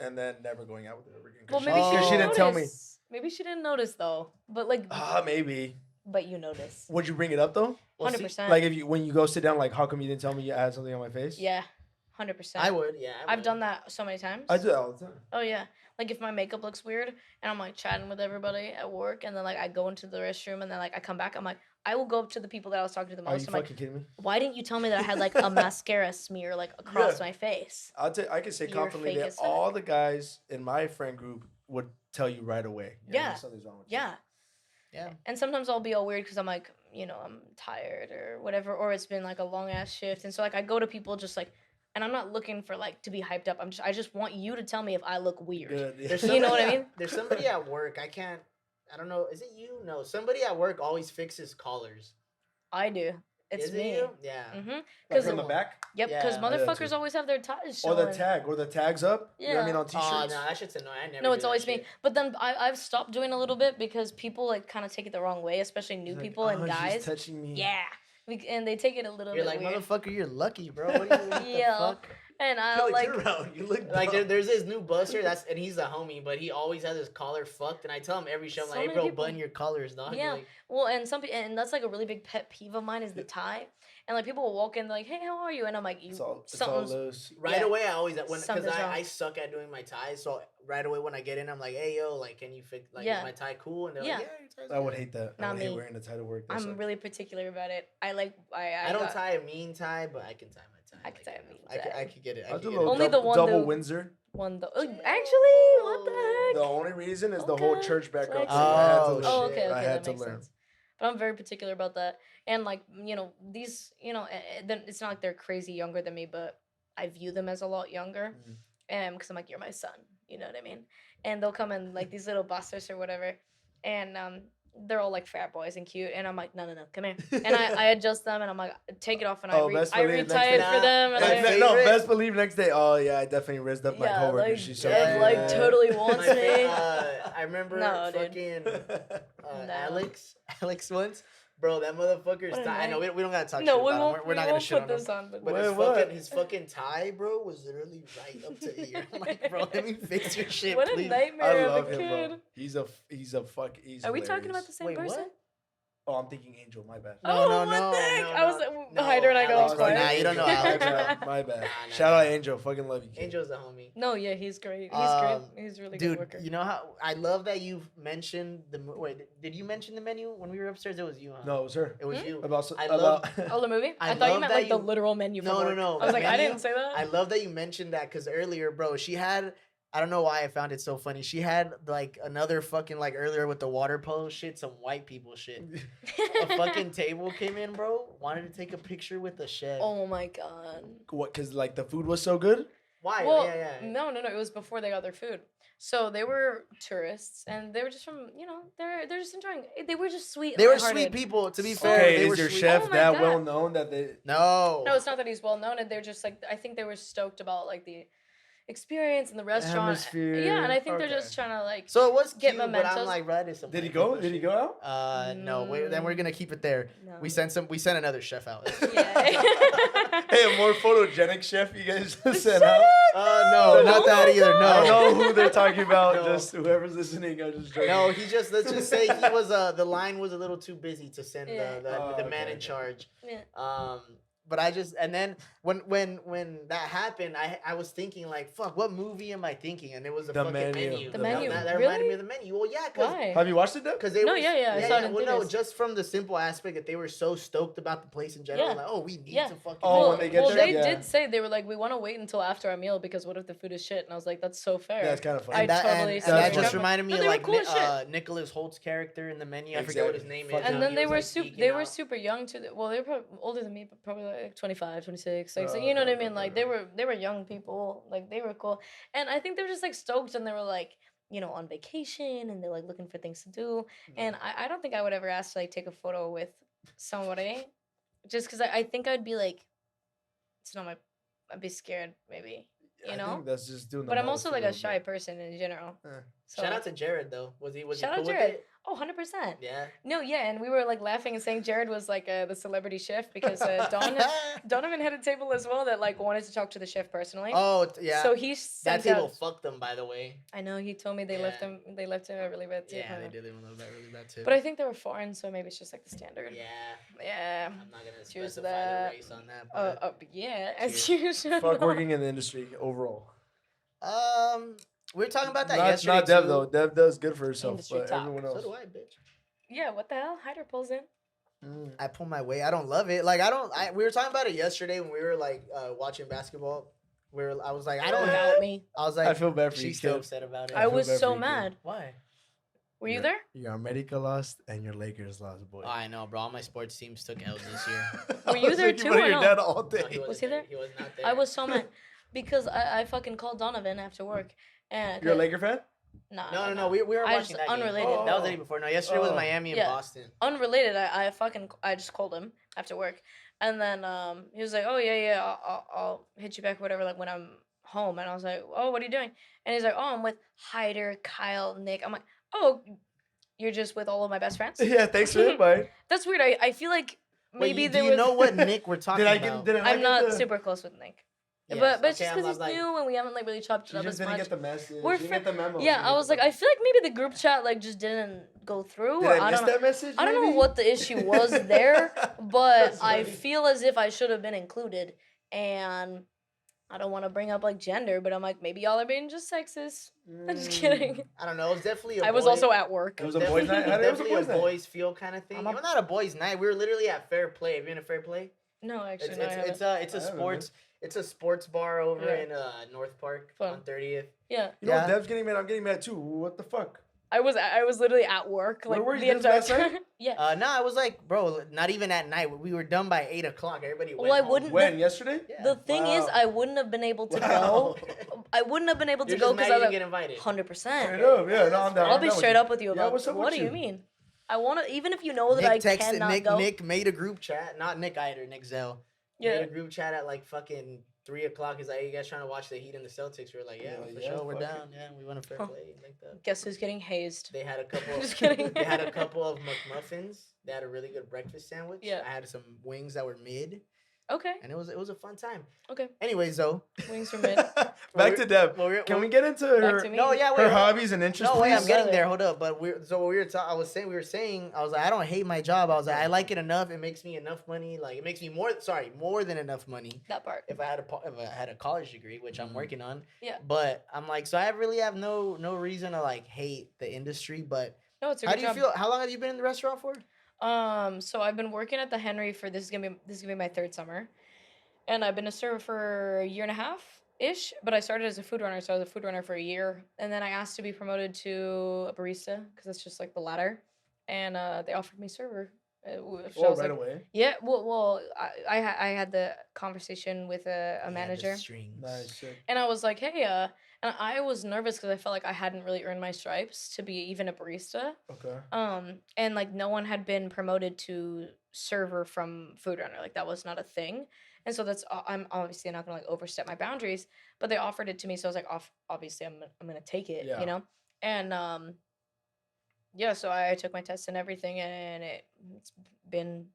and then never going out with her again. Well, 'Cause maybe she she, didn't didn't tell me. notice. Maybe she didn't notice though. But like, Maybe. but you notice. Would you bring it up though? Well, see, 100%. Like if you when you go sit down, like how come you didn't tell me you had something on my face? Yeah. 100%. I would. Yeah, I've done that so many times. I do that all the time. Oh yeah. Like if my makeup looks weird and I'm like chatting with everybody at work, and then like I go into the restroom, and then like I come back, I'm like, I will go up to the people that I was talking to the Are you most. I'm like, fucking kidding me? why didn't you tell me that I had like a mascara smear like across Yeah. my face? I can say You're confidently fake that as fuck. all the guys in my friend group would tell you right away. Yeah. Something's wrong with you. Yeah. Yeah. And sometimes I'll be all weird because I'm like, you know, I'm tired or whatever, or it's been like a long ass shift, and so like I go to people just like, and I'm not looking for like to be hyped up. I just want you to tell me if I look weird. Good. There's You know what I somebody mean? There's somebody at work. I don't know. Is it you? No. Somebody at work always fixes collars. I do. It's Is it me. you? Yeah. Mm-hmm. Like Because from the back? yep, because Yeah. I do that motherfuckers too. always have their ties Or showing. the tag, or the tags up. You know what I mean, Yeah. on t-shirts. Oh no, that shit's annoying. I never. No, do it's that always me. shit. But then I've stopped doing a little bit because people like kind of take it the wrong way, especially new He's like, people and "Oh, she's guys. touching me. Yeah. And they take it a little You're bit like, weird. motherfucker, you're lucky, bro. What, what Yeah. the fuck? And I Like, like, turn around. You look Like dumb. there's this new buster and he's a homie, but he always has his collar fucked, and I tell him every show, I'm So like, hey many bro, people- button your collars, dog. Yeah. Like, well, and that's like a really big pet peeve of mine is the tie. And like people will walk in like, hey, how are you? And I'm like, It's all something's loose. right Yeah. away, I always because Something's wrong. I suck at doing my ties, so right away when I get in, I'm like, hey yo, like, can you fix Yeah. is my tie cool? And they're Yeah. like, yeah, your tie's I would good." hate that. I Not would hate me. wearing a tie to work. That I'm sucks. really particular about it. I I don't got- tie a mean tie, but I can tie my tie. I can tie a mean I tie. could get it. I I'll could do a get little it. Only the one double though- Windsor. one though. Actually, what the heck? The only reason is the whole Okay. church back up. Flex. thing. I had to Oh, learn. Oh, shit. okay, I okay, had that to makes learn. sense. But I'm very particular about that. And like, you know, these, you know, then it's not like they're crazy younger than me, but I view them as a lot younger. Mhm. And because I'm like, you're my son, you know what I mean? And they'll come in like these little busters or whatever. And they're all like frat boys and cute, and I'm like, no, come here, and I adjust them, and I'm like, take it off, and best I believe next retie day- it for them, and Nah, No, favorite- best believe next day. Oh yeah, I definitely rizzed up my yeah, coworker. like, She's so Ed, cute. like totally wants My me. I remember No, dude. fucking No. Alex once. Bro, that motherfucker's What a tie. I know night. we don't gotta talk No, shit we about him. won't. We're not we gonna won't shit put on this him. on, but But What? his fucking tie, bro, was literally right up to here. I'm like, bro, let me fix your shit, what a please. nightmare I of love a him, kid. bro. He's a fuck. He's Are we talking about hilarious. the same Wait, what? person? Oh, I'm thinking Angel. My bad. No, Oh, no, what no, the heck? no, I was no. like, No, Hyder and I go Alex, all quiet. nah, you don't know Alex, bro. My bad. Nah, Shout out nah. Angel. Fucking love you, kid. Angel's a homie. No, yeah, he's great. He's Um, great. He's a really Dude, good worker. you know how I love that you've mentioned the wait. Did you mention the menu when we were upstairs? It was you, huh? No, it was her. it was Hmm? you. About I love- Oh, the movie? I I thought you love meant that like the you- literal menu from No, no, work. no, I was like, I menu- didn't say that. I love that you mentioned that because earlier, bro, she had. I don't know why I found it so funny. She had like another fucking like earlier with the water polo shit, some white people shit. A fucking table came in, bro. Wanted to take a picture with the chef. Oh my god. What? Cause like the food was so good. Why? Well, yeah. no. It was before they got their food. So they were tourists, and they were just from, they're just enjoying. They were just sweet. They were lighthearted. sweet people. To be fair, Okay, they were is your sweet. chef Oh my that God. well known that they? No. No, it's not that he's well known, and they're just like, I think they were stoked about like the experience in the restaurant. Atmosphere, Yeah, and I think they're okay. just trying to like. So it was Get cute, but I'm mementos. like, bro, that is some Did he white go? people Did he shit. go out? No. Wait, then we're gonna keep it there. No. We sent another chef out. Yeah. Hey, a more photogenic chef you guys just sent out. No, not that either. I No. don't know who they're talking about. No. Just whoever's listening. I'm just joking. No, he just let's just say he was the line was a little too busy to send Yeah. the Oh, man okay, in okay. charge. Yeah. But I just and then when that happened, I was thinking like, fuck, what movie am I thinking? And it was a The fucking menu. menu. The menu. That reminded Really? me of the menu. Well, yeah, cause Why? Have you watched it, though? because they No, were yeah, I saw it in well, no, theaters. just from the simple aspect that they were so stoked about the place in general. Yeah. Like, oh, we need Yeah. to fucking. Oh, well, when they get well, there? they Yeah. did say they were like, we want to wait until after our meal because what if the food is shit? And I was like, that's so fair. Yeah, it's kind of funny. I And that, totally and see that where you're just coming reminded me No, of they were like cool as shit. Nicholas Holt's character in the menu. I forget what his name is. Fucking- And He then they was, were like, super. geeking They were out. super young too. Well, they were probably older than me, but probably like 25, 26. Like, so Oh, you know what I okay, mean? Like okay. they were young people. Like they were cool, and I think they were just like stoked, and they were like, on vacation, and they're like looking for things to do. And I don't think I would ever ask to like take a photo with somebody, just because I think I'd be like, it's not my. I'd be scared maybe, I think that's just doing the but I'm most also a like a little shy bit. person in general. So, Shout out to Jared though. Was he Shout cool out with Jared. it? Oh, 100%. Yeah. No, yeah, and we were like laughing and saying Jared was like the celebrity chef because Donovan had a table as well that like wanted to talk to the chef personally. Oh yeah. So he that sent table out. fucked them, by the way. I know he told me they left Yeah. him. They left him a really bad tip. Yeah, they did. They love that really bad too. But I think they were foreign, so maybe it's just like the standard. yeah, Yeah. I'm not gonna Cheers to specify that. the race on that. But, Yeah, as Cheers. usual. Fuck working in the industry overall. we were talking about that Not yesterday Dev too. though. Dev does good for herself, Industry but talk. everyone So else. do I, bitch. Yeah, what the hell? Hyder pulls in. I pull my weight. I don't love it. Like I don't. We were talking about it yesterday when we were like watching basketball. I was like, I don't. Without me. I was like, I feel bad for you, she's still kid. upset about it. I feel was bad so for you, mad. Why? Were you Your- there? Your America lost and your Lakers lost, boy. Oh, I know, bro. All my sports teams took L's this year. Were you was there making too fun of or your no? dad all day. No, he wasn't Was he there? He was not there. I was so mad because I fucking called Donovan after work. And You're a Laker fan? Nah, No. We were I watching just- that game. unrelated. That was the day before. No, yesterday was Oh. Miami and Yeah. Boston. Unrelated. I just called him after work, and then he was like, "Oh yeah, I'll hit you back, whatever. Like when I'm home." And I was like, "Oh, what are you doing?" And he's like, "Oh, I'm with Hyder, Kyle, Nick." I'm like, "Oh, you're just with all of my best friends?" Yeah, thanks for the invite. That's weird. I feel like maybe Wait, there do you was. know what Nick we're talking Did I about? get? Did I I'm not get the, super close with Nick, Yes, but it's okay, just I'm because he's like- new and we haven't like really chopped it You up just as didn't much. get the message. We're you didn't get the memo. Yeah, You I didn't was get like, the I feel like maybe the group chat like just didn't go through. Did Or I miss don't know. that message? I don't know maybe? what the issue was there, but That's I funny. feel as if I should have been included. And I don't want to bring up like gender, but I'm like, maybe y'all are being just sexist. I'm just kidding. I don't know. It was definitely. I was also at work. It was a boys' night? How did it was a Definitely boys' night? boys' feel kind of thing. I'm a- Well, not a boys' night. We were literally at Fair Play. Have you been to Fair Play? No, actually, It's no, I haven't. it's a I haven't sports. It's a sports bar over Yeah. in North Park Fun. on 30th. Yeah, You know, Yeah. Dev's getting mad. I'm getting mad too. What the fuck? I was literally at work Where like were you? the This entire last night? time. Yeah. No, I was like, bro, not even at night. We were done by 8 o'clock. Everybody went Well, I home. wouldn't- When? Yesterday? Yeah. The thing is, Wow. I wouldn't have been able to Wow. go. I wouldn't have been able to You're go just mad because you I didn't was get invited. 100%. Straight up, yeah. No, I'm down. I'll I'm be down with straight you. up with you Yeah, about what's up what with do you you? mean? I want to, even if you know that I cannot go. Nick made a group chat, not Nick Eider, Nick Zell. Yeah. Made a group chat at like fucking 3:00. He's like, "Hey, you guys trying to watch the Heat and the Celtics?" We're like, "Yeah, for sure, we're down. Yeah, we want a fair play like that." Guess who's getting hazed? They had a couple. Just kidding. They had a couple of McMuffins. They had a really good breakfast sandwich. Yeah. I had some wings that were mid, Okay. and it was a fun time. Okay. Anyways, though, Wings for mid. Back to Deb. Can we get into her? to me. No, yeah, wait, her hold- hobbies and interests. No, wait, I'm please? getting there. Hold up. But we were saying, I was like, I don't hate my job. I was like, I like it enough. It makes me enough money. Like, it makes me more than enough money. That part. If I had a college degree, which I'm working on. Yeah. But I'm like, so I really have no reason to like hate the industry. But No, it's a how good do you job. feel? How long have you been in the restaurant for? So I've been working at the Henry for this is gonna be my third summer, and I've been a server for a year and a half ish. But I started as a food runner, so I was a food runner for a year, and then I asked to be promoted to a barista because that's just like the ladder, and they offered me server. Which I was right like, away. Yeah, well, I had the conversation with a manager, Nice. Sick. and I was like, hey, and I was nervous because I felt like I hadn't really earned my stripes to be even a barista. Okay. And like no one had been promoted to server from food runner, like that was not a thing, and so that's I'm obviously not gonna like overstep my boundaries, but they offered it to me, so I was like, obviously I'm gonna take it, Yeah. you know, and yeah, so I took my test and everything, and it's been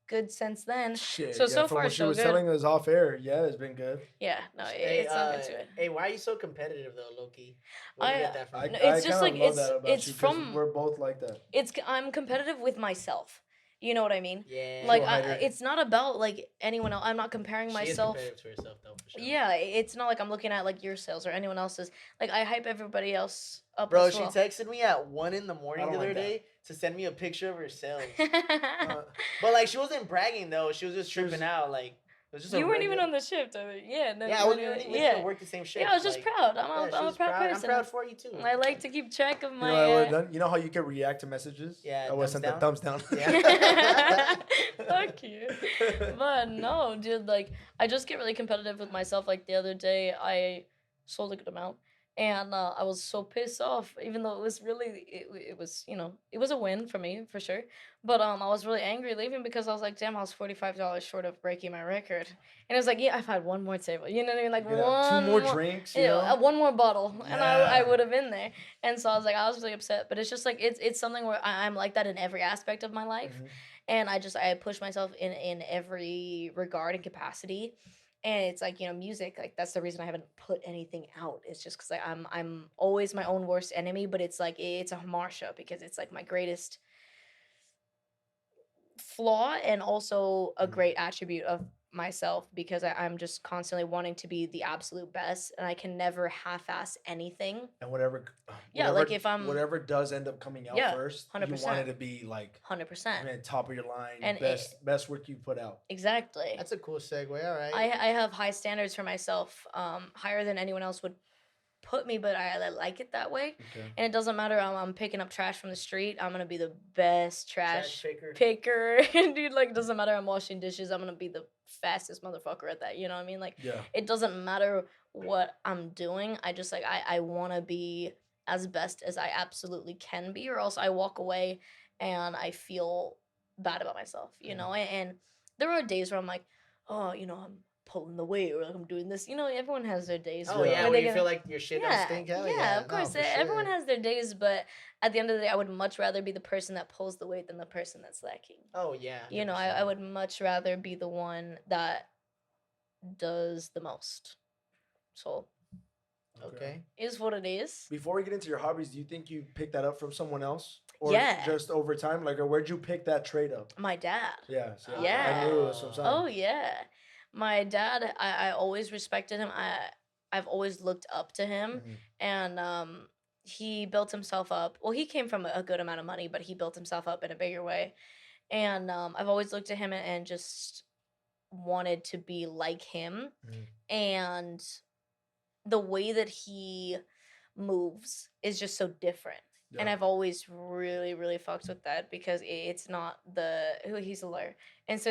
good since then. Shit. So from far what she so was good. telling us off air, yeah, it's been good. Yeah, no, Hey, it's not good to it. Hey, why are you so competitive though, Loki? Where do you get that from? No, it's just kinda like love that about it's you 'cause from we're both like that. I'm competitive with myself. You know what I mean? Yeah. Like Sure, hydrate. it's not about like anyone else. I'm not comparing She myself. is competitive to herself though, for sure. Yeah, it's not like I'm looking at like your sales or anyone else's. Like I hype everybody else up. Bro, as she well. texted me at 1 a.m. the I other don't like that. day to send me a picture of herself. But like, she wasn't bragging though. She was just tripping out. Like, it was just you a weren't even regular- on the shift. I mean, yeah, no, Yeah, I you wasn't weren't even. even- We didn't work the same shift. Yeah, I was just like, proud. I'm yeah, she a was proud I'm person. proud for you too. I like to keep track of You my. know, what I would've done? You know how you can react to messages? Yeah, I would thumbs send down? the thumbs down. Yeah. Fuck you. But no, dude, like I just get really competitive with myself. Like the other day, I sold a good amount, and I was so pissed off, even though it was really it was it was a win for me for sure. But I was really angry leaving because I was like, damn, I was $45 short of breaking my record, and it was like, yeah, I've had one more table, you know what I mean, like Yeah, one two more drinks. You know? one more bottle, and I Yeah. would have been there. And so I was like, I was really upset. But it's just like it's something where I'm like that in every aspect of my life, Mhm. and I push myself in every regard and capacity. And it's like music, like that's the reason I haven't put anything out. It's just because I'm always my own worst enemy. But it's like it's a Marsha because it's like my greatest flaw and also a great attribute of myself because I'm just constantly wanting to be the absolute best, and I can never half-ass anything. And whatever. Yeah, like if I'm- whatever does end up coming out Yeah, first, 100%. you want it to be like 100%. man, top of your line, And best work you put out. Exactly. That's a cool segue. All right. I have high standards for myself, higher than anyone else would put me, but I like it that way. Okay. And it doesn't matter. I'm picking up trash from the street. I'm gonna be the best trash picker. picker. Dude, like, it doesn't matter. I'm washing dishes. I'm gonna be the fastest motherfucker at that. You know what I mean? Like, Yeah. it doesn't matter what I'm doing. I just like I want to be as best as I absolutely can be, or else I walk away and I feel bad about myself. You know, and there are days where I'm like, oh, I'm pulling the weight or like I'm doing this. Everyone has their days. Oh yeah, where where they you get- feel like your shit don't stink. Hell yeah, of course. No, for Everyone sure. has their days, but at the end of the day, I would much rather be the person that pulls the weight than the person that's lacking. Oh yeah. I would much rather be the one that does the most. So, Okay. is what it is. Before we get into your hobbies, do you think you picked that up from someone else, or Yeah. just over time? Like, or where'd you pick that trait up? My dad. Yeah. See, Yeah. I knew it was some sign. Oh yeah, my dad. I always respected him. I've always looked up to him, Mhm. and he built himself up. Well, he came from a good amount of money, but he built himself up in a bigger way. And I've always looked at him and just wanted to be like him. Mhm. And the way that he moves is just so different. And Yeah. I've always really, really fucked with that because it's not he's a lawyer. And so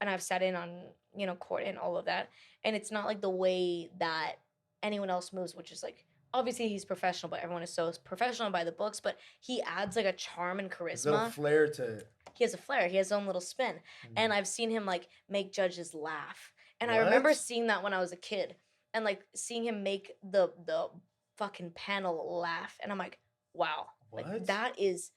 and I've sat in on, court and all of that. And it's not like the way that anyone else moves, which is like obviously he's professional, but everyone is so professional by the books, but he adds like a charm and There's a little charisma. flair to it. He has a flair. He has his own little spin. And Mm. I've seen him like make judges laugh. And I remember What? seeing that when I was a kid and like seeing him make the fucking panel laugh. And I'm like, wow. Like What? that is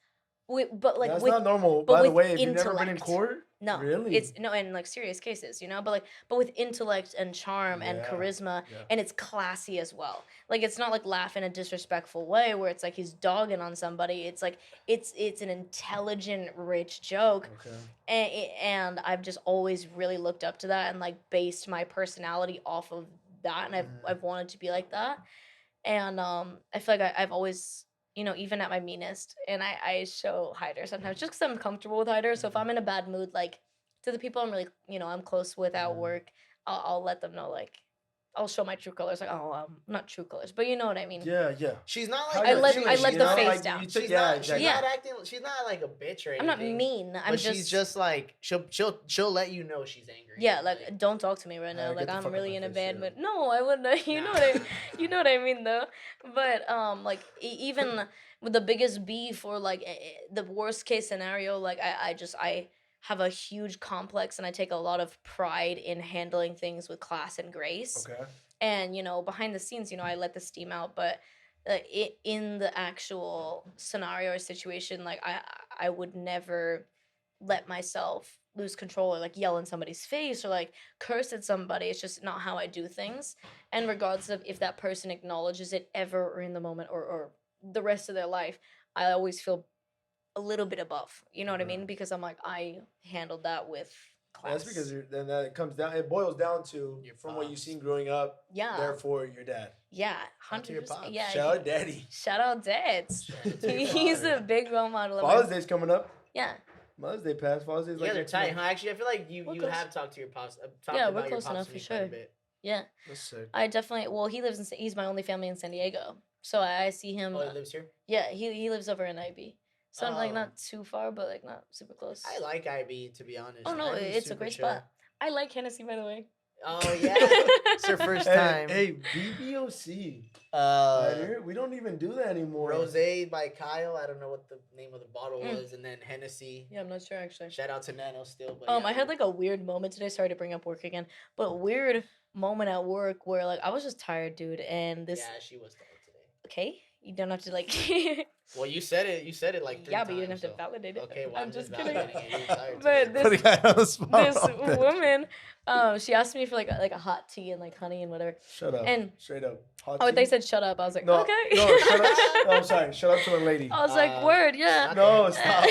but like That's with not normal. but By the with way, have you never been in intellect. court? no, Really? it's no in like serious cases, you know, but with intellect and charm and Yeah, charisma, yeah. and it's classy as well. Like it's not like laugh in a disrespectful way where it's like he's dogging on somebody. It's like it's an intelligent, rich joke, Okay. and I've just always really looked up to that and like based my personality off of that, and I've wanted to be like that, and I feel like I've always, you know, even at my meanest, and I show Hyder sometimes just because I'm comfortable with Hyder. So if I'm in a bad mood, like to the people I'm really, you know, I'm close with at work, I'll let them know, like I'll show my true colors, like not true colors, but you know what I mean. Yeah, yeah. She's not How like I you're let- feeling, I let you the know? face Like, down. you took- she's yeah, not exactly. Yeah. acting. She's not like a bitch or anything. I'm not mean. I'm But she's just like she'll let you know she's angry. yeah, like don't talk to me right now. Get Like the I'm fuck out really my in a face, bad yeah. mood. No, I wouldn't. You know what I you know what I mean though. But like even with the biggest beef or like the worst case scenario, like I have a huge complex and I take a lot of pride in handling things with class and grace. Okay. And you know, behind the scenes, you know, I let the steam out, but in the actual scenario or situation, like I would never let myself lose control or like yell in somebody's face or like curse at somebody. It's just not how I do things. And regardless of if that person acknowledges it ever or in the moment or the rest of their life, I always feel a little bit above. You know what I mean? Because I'm like, I handled that with class. That's because then that comes down. It boils down to Your from what you've pops. seen growing up. Yeah. Therefore, your dad. Yeah, Shout out to your 100%. pops. Yeah. Shout out, daddy. Shout out dads. Shout out to your He's father. a big role model of Father's mine. Day's coming up. Yeah. Mother's Day passed. Father's Day's You guys are next tight, month. huh? Actually, I feel like We're you close. have talked to your pops. Talked Yeah, about we're your close pops enough to for me quite a sure. bit. Yeah. That's sick. I definitely, well, he lives in, he's my only family in San Diego. So I see him. Oh, he lives here. Yeah, he lives over in IB. So I'm like Oh. not too far, but like not super close. I like IB, to be honest. Oh no, IB is it's a super great chill. spot. I like Hennessy, by the way. Oh yeah, it's your first time. Hey, BBOC. We don't even do that anymore. Rose by Kyle. I don't know what the name of the bottle was, and then Hennessy. Yeah, I'm not sure actually. Shout out to Nano still. But I had like a weird moment today. Sorry to bring up work again, but a weird moment at work where like I was just tired, dude, and this. Yeah, she was tired today. Okay, you don't have to like. Well, you said it. You said it like 3 yeah, times. but you didn't have to so- validate it. Okay, well, I'm just kidding. validating it. You were tired But today. Put a guy on the spot. This bitch. woman, she asked me for like a hot tea and like honey and whatever. Shut up. And Straight up. Hot oh, tea? they said shut up. I was like, No, okay. no, shut up. No, I'm sorry. Shut up to a lady. I was like, word, yeah. No, stop.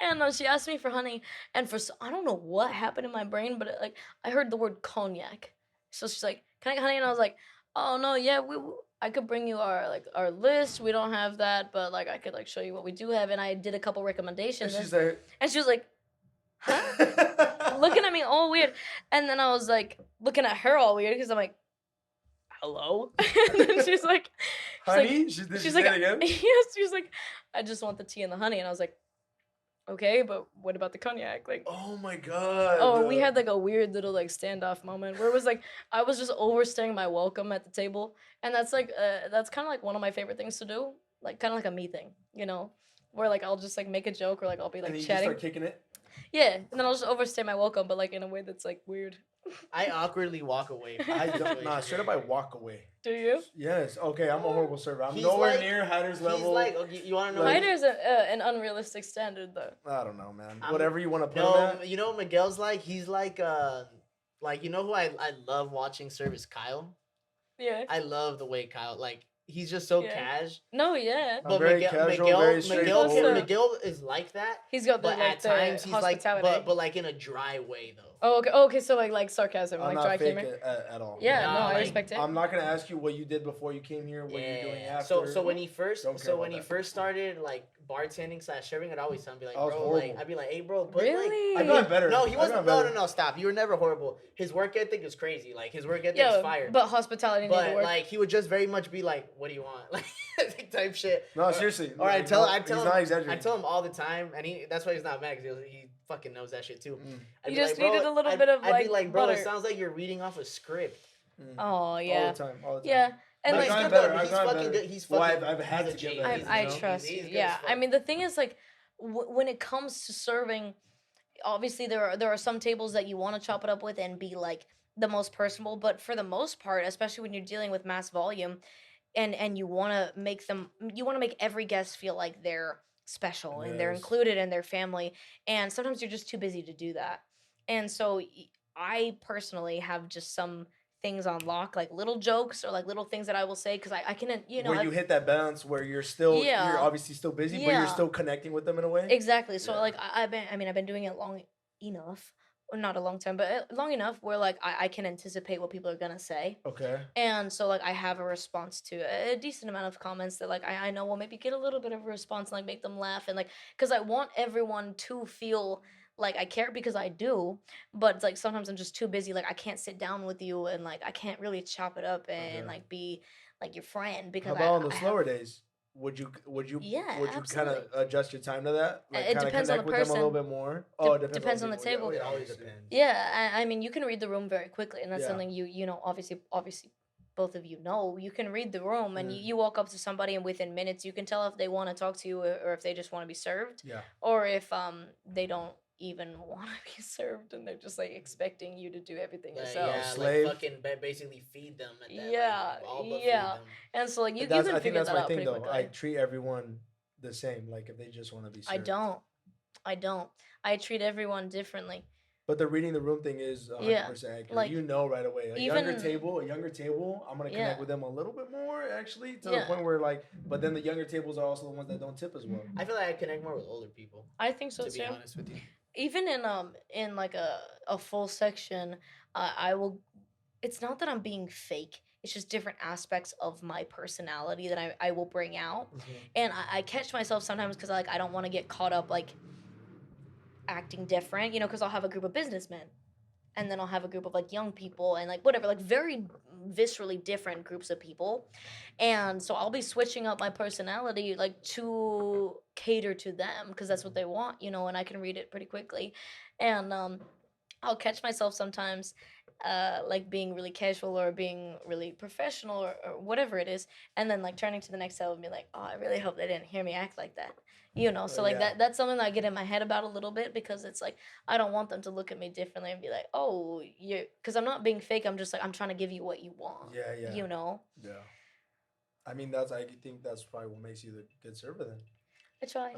And she asked me for honey, and I don't know what happened in my brain, but like I heard the word cognac. So she's like, "Can I get honey?" And I was like, "Oh no, yeah, I could bring you our list. We don't have that, but like I could like show you what we do have." And I did a couple And recommendations, she's like, and she was like, "Huh?" Looking at me all weird, and then I was like looking at her all weird because I'm like, "Hello," and then she's like, honey? Did she she's say like, it again? yes, she's like, I just want the tea and the honey. And I was like, okay, but what about the cognac? Like, Oh my god. oh, we had like a weird little like standoff moment where it was like, I was just overstaying my welcome at the table. And that's like, that's kind of like one of my favorite things to do. Like, kind of like a me thing, you know? Where like, I'll just like make a joke or like, I'll be and like then you just chatting. start kicking it. Yeah, and then I'll just overstay my welcome, but like in a way that's like weird. I awkwardly walk away. From I the don't. Nah, situation. straight up, I walk away. Do you? Yes. Okay, I'm a horrible server. I'm He's nowhere like- near Hyder's He's level. like, okay, you want to know? Like- Hyder's an unrealistic standard though. I don't know, man. I'm- Whatever you want to put No, him at. you know what Miguel's like? He's like you know who I love watching service Kyle. Yeah. I love the way Kyle he's just so Yeah. cash. No, yeah. I'm very casual, very straightforward. Miguel is like that. He's got the But like at the times he's like, hospitality. but like in a dry way though. Oh, okay. Oh, okay. So like sarcasm, I'm like not dry fake humor. at all. Yeah, Nah, no, I like, respect it. I'm not gonna ask you what you did before you came here, what you're doing after. So when he first Don't care about that. first started like bartending / serving, I'd always tell him, be like, I was bro, horrible. like I'd be like, hey bro, but Really? like I've gotten better. No, he I've wasn't. gotten No, better. stop. You were never horrible. His work ethic is crazy. Like his work ethic Yeah, is fire. but hospitality needs to But work. like he would just very much be like, "What do you want?" Like type shit. No, Or- seriously. Or I Like, tell no, him, he's not exaggerating. I tell him all the time, and that's why he's not mad because he fucking knows that shit too. I'd You be just "Bro," needed a little I'd- bit of, I'd be like, bro, butter. it sounds like you're reading off a script. Oh yeah. All the time. Yeah. And But like he's gotten good better. though. I've He's gotten fucking better. good. He's Well, fucking. I've had he's to a get cheat. better, He's I a cheat. trust He's you. good Yeah. as I fuck. mean, the thing is like when it comes to serving, obviously there are some tables that you want to chop it up with and be like the most personable, but for the most part, especially when you're dealing with mass volume, and you want to make every guest feel like they're special and they're Yes. included in their family, and sometimes you're just too busy to do that. And so I personally have just some things on lock, like little jokes or like little things that I will say because I can, where you hit that balance where you're Yeah. obviously still busy, but you're Yeah. still connecting with them in a way. exactly. So Yeah. like I've been doing it long enough, well, not a long time, but long enough where like I can anticipate what people are gonna say. Okay. And so like I have a response to a decent amount of comments that like I know will maybe get a little bit of a response and like make them laugh, and like because I want everyone to feel like I care, because I do, but it's like sometimes I'm just too busy, like I can't sit down with you and like I can't really chop it up and Okay. like be like your friend, How because about on the I have, slower days? Would you Yeah, kind of absolutely. adjust your time to that? Like It kind of depends on connect the with them a little person. bit more? Oh, it Depends on the people. Yeah, table. It always obviously. depends. Yeah, I mean you can read the room very quickly, and that's Yeah. something you know, obviously both of you know, you can read the room, and Mhm. you walk up to somebody and within minutes you can tell if they want to talk to you, or if they just want to be served, Yeah. or if they don't even want to be served and they're just like expecting you to do everything yourself. Yeah, Slave. like fucking basically feed them at that. Yeah, like, all but yeah. feed them. And so like you That's, can I think figure that's that my out thing pretty though. quickly. I treat everyone the same. Like if they just want to be served. I don't. I treat everyone differently. But the reading the room thing is 100% Yeah, accurate. like, You know right away. A younger even- table, I'm gonna Yeah. connect with them a little bit more actually, to the Yeah. point where like. But then the younger tables are also the ones that don't tip as well. I feel like I connect more with older people. I think so To be too. honest with you. Even in like a full section, I will. It's not that I'm being fake. It's just different aspects of my personality that I will bring out, and I catch myself sometimes because like I don't want to get caught up like acting different, you know, because I'll have a group of businessmen, and then I'll have a group of like young people and like whatever, like very viscerally different groups of people, and so I'll be switching up my personality like to cater to them because that's what they want, you know, and I can read it pretty quickly, and I'll catch myself sometimes like being really casual or being really professional or whatever it is, and then like turning to the next level and be like, oh, I really hope they didn't hear me act like that, you know. So like Yeah. that's something that I get in my head about a little bit, because it's like I don't want them to look at me differently and be like, oh, you, because I'm not being fake. I'm just like, I'm trying to give you what you want. Yeah. You know. Yeah. I mean, I think that's probably what makes you the good server then. I try.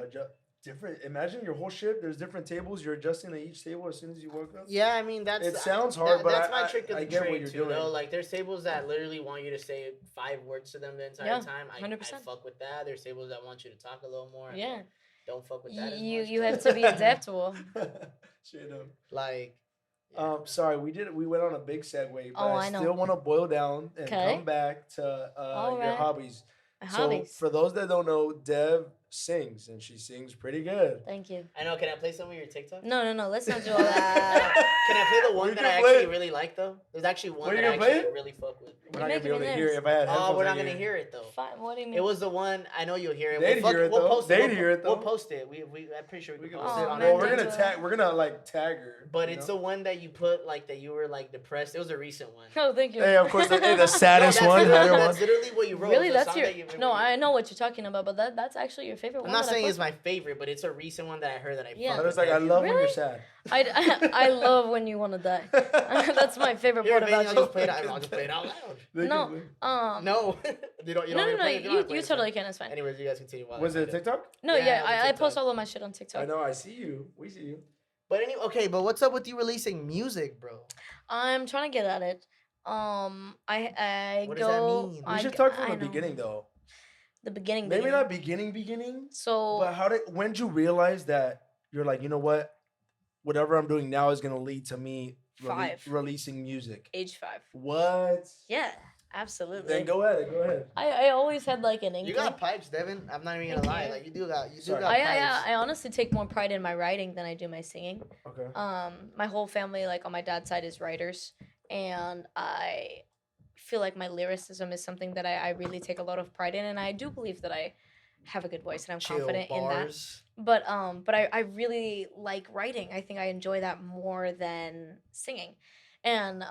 Different. Imagine your whole shift. There's different tables. You're adjusting to each table as soon as you woke up. Yeah, I mean that's. It sounds hard, but that's I my trick of I the get what trade you're too. doing. Though, like there's tables that literally want you to say 5 words to them the entire Yeah, time. I 100%. fuck with that. There's tables that want you to talk a little more. I Yeah. don't fuck with that as You much. you have to be adaptable. Straight up. Like. yeah. Sorry, we went on a big segue, but Oh, I I know. still want to boil down and 'Kay. come back to All your right. hobbies. My So hobbies. for those that don't know, Dev sings and she sings pretty good. Thank you. I know. Can I play some of your TikToks? No. Let's not do all that. Can I play the We one that can I play actually it. really like though? There's actually one What, that you I gonna play actually it? really fuck with. We're You're not gonna be making able me to hear it nervous. if I had headphones. Oh, we're not in gonna here. hear it though. Fine. What do you mean? It was the one I know you'll hear it. They'd hear it, though. Post They'd We'll, hear it, We'll though. post it. I'm pretty sure we can post Oh, it on. man, Well, our we're don't TikTok. do it. we're gonna like tag her. But you it's know? the one that you put like that you were like depressed. It was a recent one. Oh, thank you. Hey, of course, the No, saddest that's one. literally- Header That's one. literally what you wrote. Really, It was a that's song your. that you- No, I know what you're talking about, but that's actually your favorite I'm one. not that I saying put. it's my favorite, but it's a recent one that I heard that I. Yeah. fucked But it's with like I heavy. love when you're Really? sad. I love when you want to die. That's my favorite Here, part baby, about I'll you. just play it. I'll just play it out loud. No, No, you don't. You no, don't no. play it. You totally can. It's fine. Anyways, you guys continue. While Was I it a find TikTok? No, Yeah, yeah, it was a I post TikTok. all of my shit on TikTok. I know. I see you. We see you. But okay, but what's up with you releasing music, bro? I'm trying to get at it. I What go. does that mean? We I should g- talk from I the know. beginning though. The beginning. Maybe beginning. not beginning, So but when did you realize that you're like, you know what, whatever I'm doing now is gonna lead to me 5. releasing music. age 5. What? Yeah, absolutely. Then go ahead. I always had like an You inkling. got pipes, Devin. I'm not even gonna Thank lie. you. Like you do got Sorry. got pipes. I honestly take more pride in my writing than I do my singing. Okay. My whole family, like on my dad's side, is writers, and I feel like my lyricism is something that I really take a lot of pride in, and I do believe that I have a good voice and I'm Chill confident in that. bars. But I really like writing. I think I enjoy that more than singing, and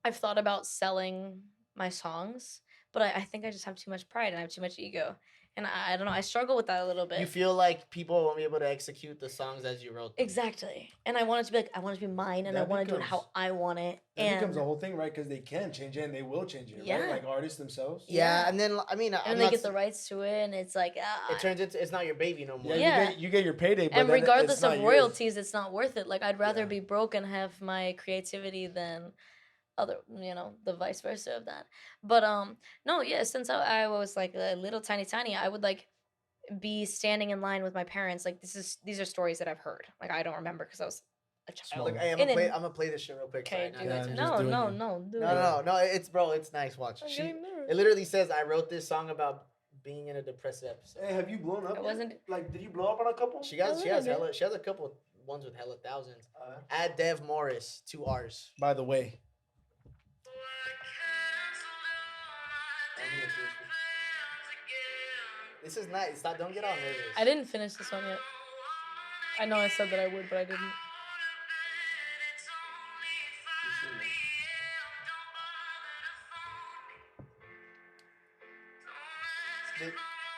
I've thought about selling my songs, but I think I just have too much pride and I have too much ego. And I don't know, I struggle with that a little bit. You feel like people won't be able to execute the songs as you wrote them. Exactly. And I want it to be like, I want it to be mine, and I want to do it how I want it. That And becomes a whole thing, right? Because they can change it and they will change it, Yeah. right? Like artists themselves. Yeah, and then I mean, and they get the rights to it, and it's like, It turns into it's not your baby no more. Yeah. You get your payday, but and then regardless it's not of yours. royalties, it's not worth it. Like, I'd rather Yeah. be broke and have my creativity than other, the vice versa of that. But no, yeah, since I was like a little tiny, I would like be standing in line with my parents. Like, these are stories that I've heard. Like, I don't remember because I was a child. Look, hey, I'm gonna play this shit real quick. Okay, Sorry, do Yeah, it. I'm No, just doing no, it. no, do it. No, it's bro, it's nice. Watch. I'm She, getting nervous. it literally says I wrote this song about being in a depressive episode. Hey, have you blown up? It yet? wasn't- Like, did you blow up on a couple? She has yeah, dude. hella, she has a couple ones with hella thousands. Add Dev Morris, 2 R's. By the way, This is nice. Stop, don't get all nervous. I didn't finish this one yet. I know I said that I would, but I didn't.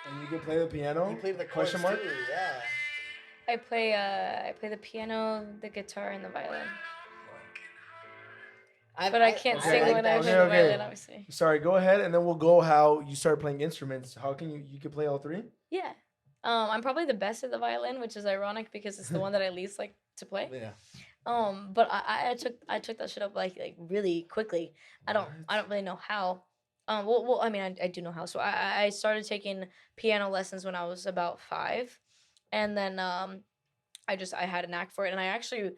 and you can play the piano. You played the question chorus mark. too, yeah. I play the piano, the guitar, and the violin. But I can't okay, sing like when I that. play the Okay. violin, obviously. Sorry, go ahead, and then we'll go how you start playing instruments. How can you can play all three? Yeah. I'm probably the best at the violin, which is ironic because it's the one that I least like to play. Yeah. But I took that shit up like really quickly. I don't really know how. Well, I mean, I do know how. So I started taking piano lessons when I was about 5, and then I had a knack for it, and I actually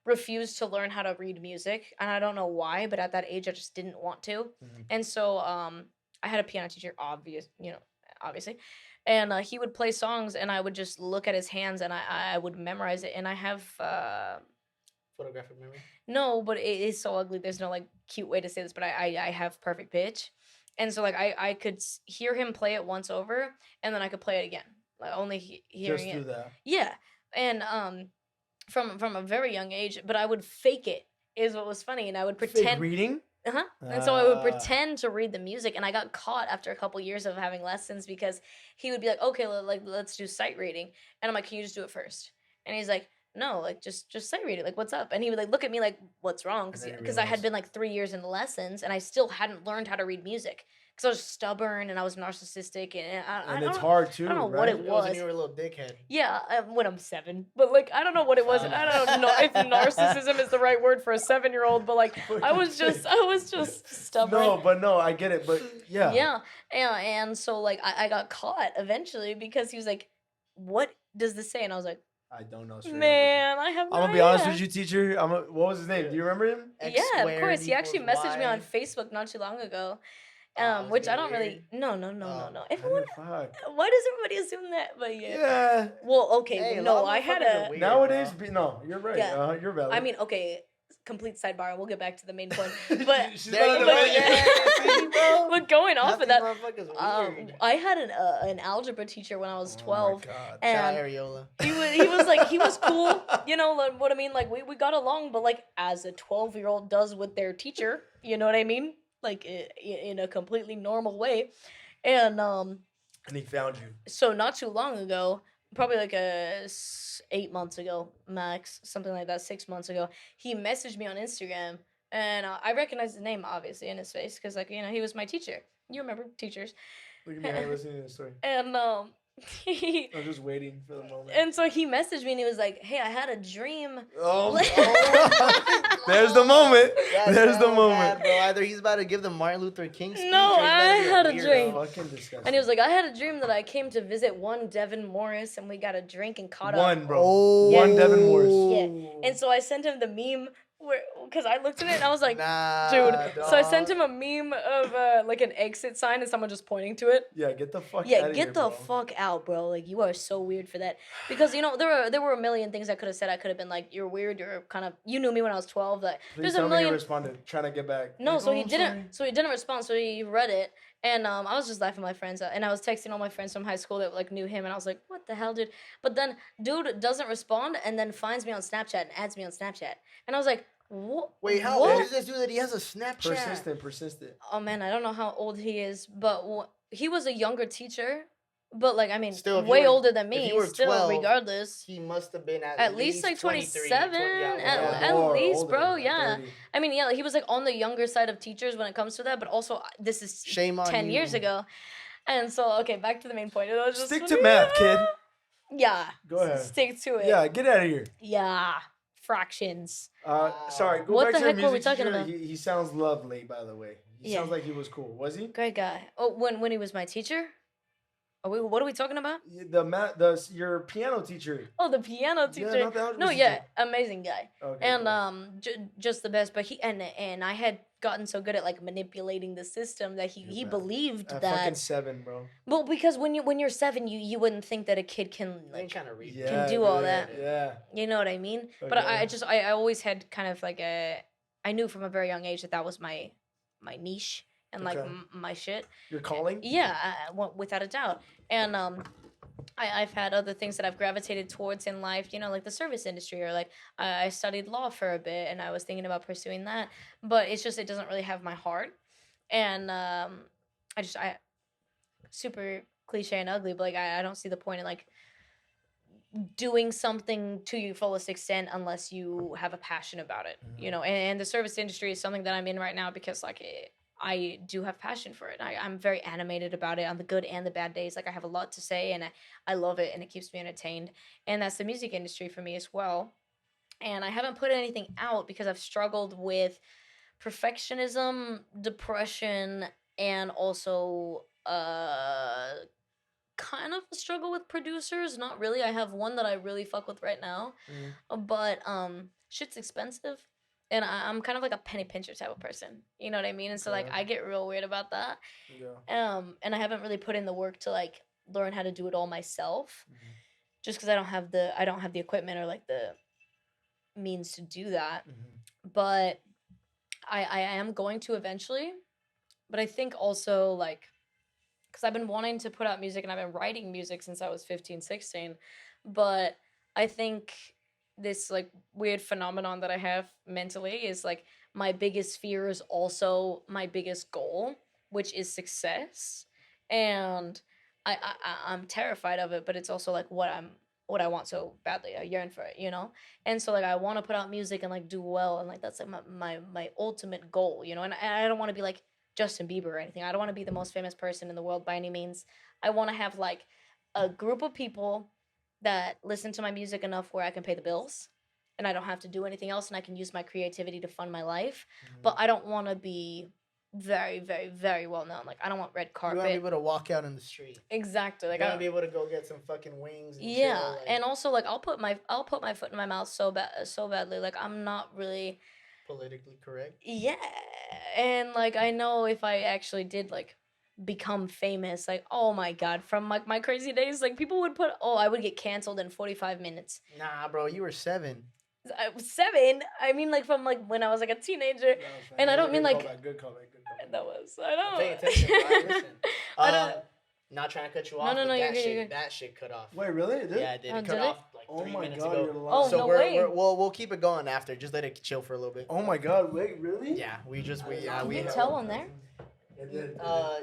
refused to learn how to read music, and I don't know why, but at that age I just didn't want to, and so I had a piano teacher, obviously, and he would play songs, and I would just look at his hands, and I would memorize it, and I have Photographic memory. no, but it is so ugly. There's no like cute way to say this, but I have perfect pitch, and so like I could hear him play it once over, and then I could play it again, like only hearing Just it. do that. Yeah, and from a very young age, but I would fake it is what was funny, and I would Fake pretend. reading. And so I would pretend to read the music, and I got caught after a couple years of having lessons because he would be like, "Okay, let's do sight reading," and I'm like, "Can you just do it first?" And he's like, "No, like just sight read it. Like, what's up?" And he would like look at me like, "What's wrong?" And then you Because I had realize. been like 3 years in lessons, and I still hadn't learned how to read music because I was stubborn and I was narcissistic, and And I it's don't- hard too. I don't know right? what it It was was. when you were a little dickhead. Yeah, when I'm 7, but like I don't know what it was. I don't know if narcissism is the right word for a 7-year-old, but like I was just stubborn. No, I get it, but yeah. Yeah, and so like I got caught eventually because he was like, "What does this say?" And I was like, I don't know. straight up. "Man, I have no I'm gonna be honest idea." with you, teacher. What was his name? Do you remember him? X Yeah, of squared course. He actually equals messaged me on Y. Facebook not too long ago, was which I getting don't really. No. Everyone. Fuck. Why does everybody assume that? But yeah. Yeah. Well, okay. Hey, a no, lot of I had motherfuckers are a. weird, Nowadays, bro. no, you're right. Yeah. You're valid. I mean, okay. Complete sidebar, and we'll get back to the main point. But She's There about you to go. make it. Yeah, see, bro? but going off Half of these that, motherfuckers weird. I had an algebra teacher when I was 12. Oh my God. Shout out And Areola. he was cool, like, what I mean, like we got along, but like as a 12-year-old does with their teacher, you know what I mean, like in a completely normal way, and And he found you. so not too long ago, probably like 8 months ago max, something like that, 6 months ago, he messaged me on Instagram, and I recognized his name obviously in his face because like he was my teacher. You remember teachers. Look at me. I'm listening to the story. And I'm just waiting for the moment. and so he messaged me and he was like, "Hey, I had a dream." Oh, there's the moment. That's There's the so moment. bad, bro. Either he's about to give the Martin Luther King speech. No, or he's about to I be had a weirdo. dream. Fucking disgusting. And he was like, "I had a dream that I came to visit one Devin Morris and we got a drink and caught up." One, bro. Oh, One Devin Morris. Yeah. And so I sent him the meme because I looked at it and I was like, nah, dude. So I dog. sent him a meme of like an exit sign and someone just pointing to it. Yeah, get the fuck out Yeah, of get here, the bro. fuck out, bro. Like, you are so weird for that. Because, there were a million things I could have said. I could have been like, "You're weird, you're kind of, you knew me when I was 12. Like, Please there's tell a me he million. responded, trying to get back. No, Like, so oh, he I'm didn't. sorry. So he didn't respond. So he read it, and I was just laughing at my friends, and I was texting all my friends from high school that like knew him, and I was like, "What the hell, dude?" But then dude doesn't respond, and then finds me on Snapchat and adds me on Snapchat, and I was like, Wait, how what? old is this dude that he has a Snapchat? Persistent. Oh man, I don't know how old he is, but he was a younger teacher. But like, I mean, Still, if you way were- older than if me. you were Still, 12, regardless, He must have been at least like 23, 27. At More, least, older, bro. like Yeah. 30. I mean, yeah, he was like on the younger side of teachers when it comes to that. But also, this is Shame on 10 years you. ago. And so, okay, back to the main point. It was just Stick to math, kid. Yeah. Go ahead. Stick to it. Yeah, get out of here. Yeah. Fractions. Sorry, go What back the to your heck were we music talking teacher. about? He sounds lovely, by the way. He Yeah. sounds like he was cool. Was he? Great guy. Oh, when he was my teacher? What are we talking about? Your piano teacher. Oh, the piano teacher. Yeah, not the algebra No, teacher. yeah, amazing guy. Okay, And cool. just the best. But he and I had gotten so good at like manipulating the system that he You're bad. believed At that. fucking 7, bro. Well, because when you're 7, you wouldn't think that a kid can You ain't like trying to read. Yeah, do all dude, that. Yeah. you know what I mean. But Okay. I always had kind of like I knew from a very young age that was my niche and like Okay. my shit. Your calling? Yeah, without a doubt. And I've had other things that I've gravitated towards in life, you know, like the service industry, or like I studied law for a bit and I was thinking about pursuing that, but it's just it doesn't really have my heart. And I super cliche and ugly, but like I don't see the point in like doing something to your fullest extent unless you have a passion about it, you know. And the service industry is something that I'm in right now because like I do have passion for it. I'm very animated about it on the good and the bad days. Like I have a lot to say and I love it and it keeps me entertained. And that's the music industry for me as well. And I haven't put anything out because I've struggled with perfectionism, depression, and also kind of a struggle with producers. Not really. I have one that I really fuck with right now. But shit's expensive. And I'm kind of like a penny pincher type of person. You know what I mean? And so like Okay. I get real weird about that. Yeah. And I haven't really put in the work to like learn how to do it all myself. Mhm. Just because I don't have the equipment or like the means to do that. Mhm. But I am going to eventually. But I think also like because I've been wanting to put out music and I've been writing music since I was 15, 16. But I think this like weird phenomenon that I have mentally is like my biggest fear is also my biggest goal, which is success. And I'm terrified of it, but it's also like what I want so badly. I yearn for it, you know? And so like I want to put out music and like do well, and like that's like my ultimate goal, you know? And I don't want to be like Justin Bieber or anything. I don't want to be the most famous person in the world by any means. I want to have like a group of people that listen to my music enough where I can pay the bills and I don't have to do anything else and I can use my creativity to fund my life. But I don't want to be very, very, very well known. Like I don't want red You want to be carpet. able to walk out in the street. Exactly. Like You I want to be able to go get some fucking wings. And yeah, chill, like, and also like I'll put my foot in my mouth so badly. Like I'm not really politically correct. yeah, and like I know if I actually did like become famous, like oh my god, from like my crazy days, like people would I would get canceled in 45 minutes. Nah, bro, you were 7. I was 7. I mean like from like when I was like a teenager. And I don't mean, like- Good callback. That was I don't. Pay attention, bro. Listen. I don't. Not trying to cut you No, off, no, but no, you're that good, shit, you're good. that shit cut off. Wait, really? It did? Yeah, it did. Oh, It did cut it? off like Oh 3 my minutes God, ago. you're lying. Oh, So no we're, way. we'll keep it going after. Just let it chill for a little bit. Oh my god, wait, really? Yeah, we You we can tell on there. It did.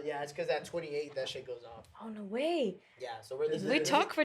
yeah, it's because at 28 that shit goes off. Oh no way. Yeah, so we're this is We this is- talk for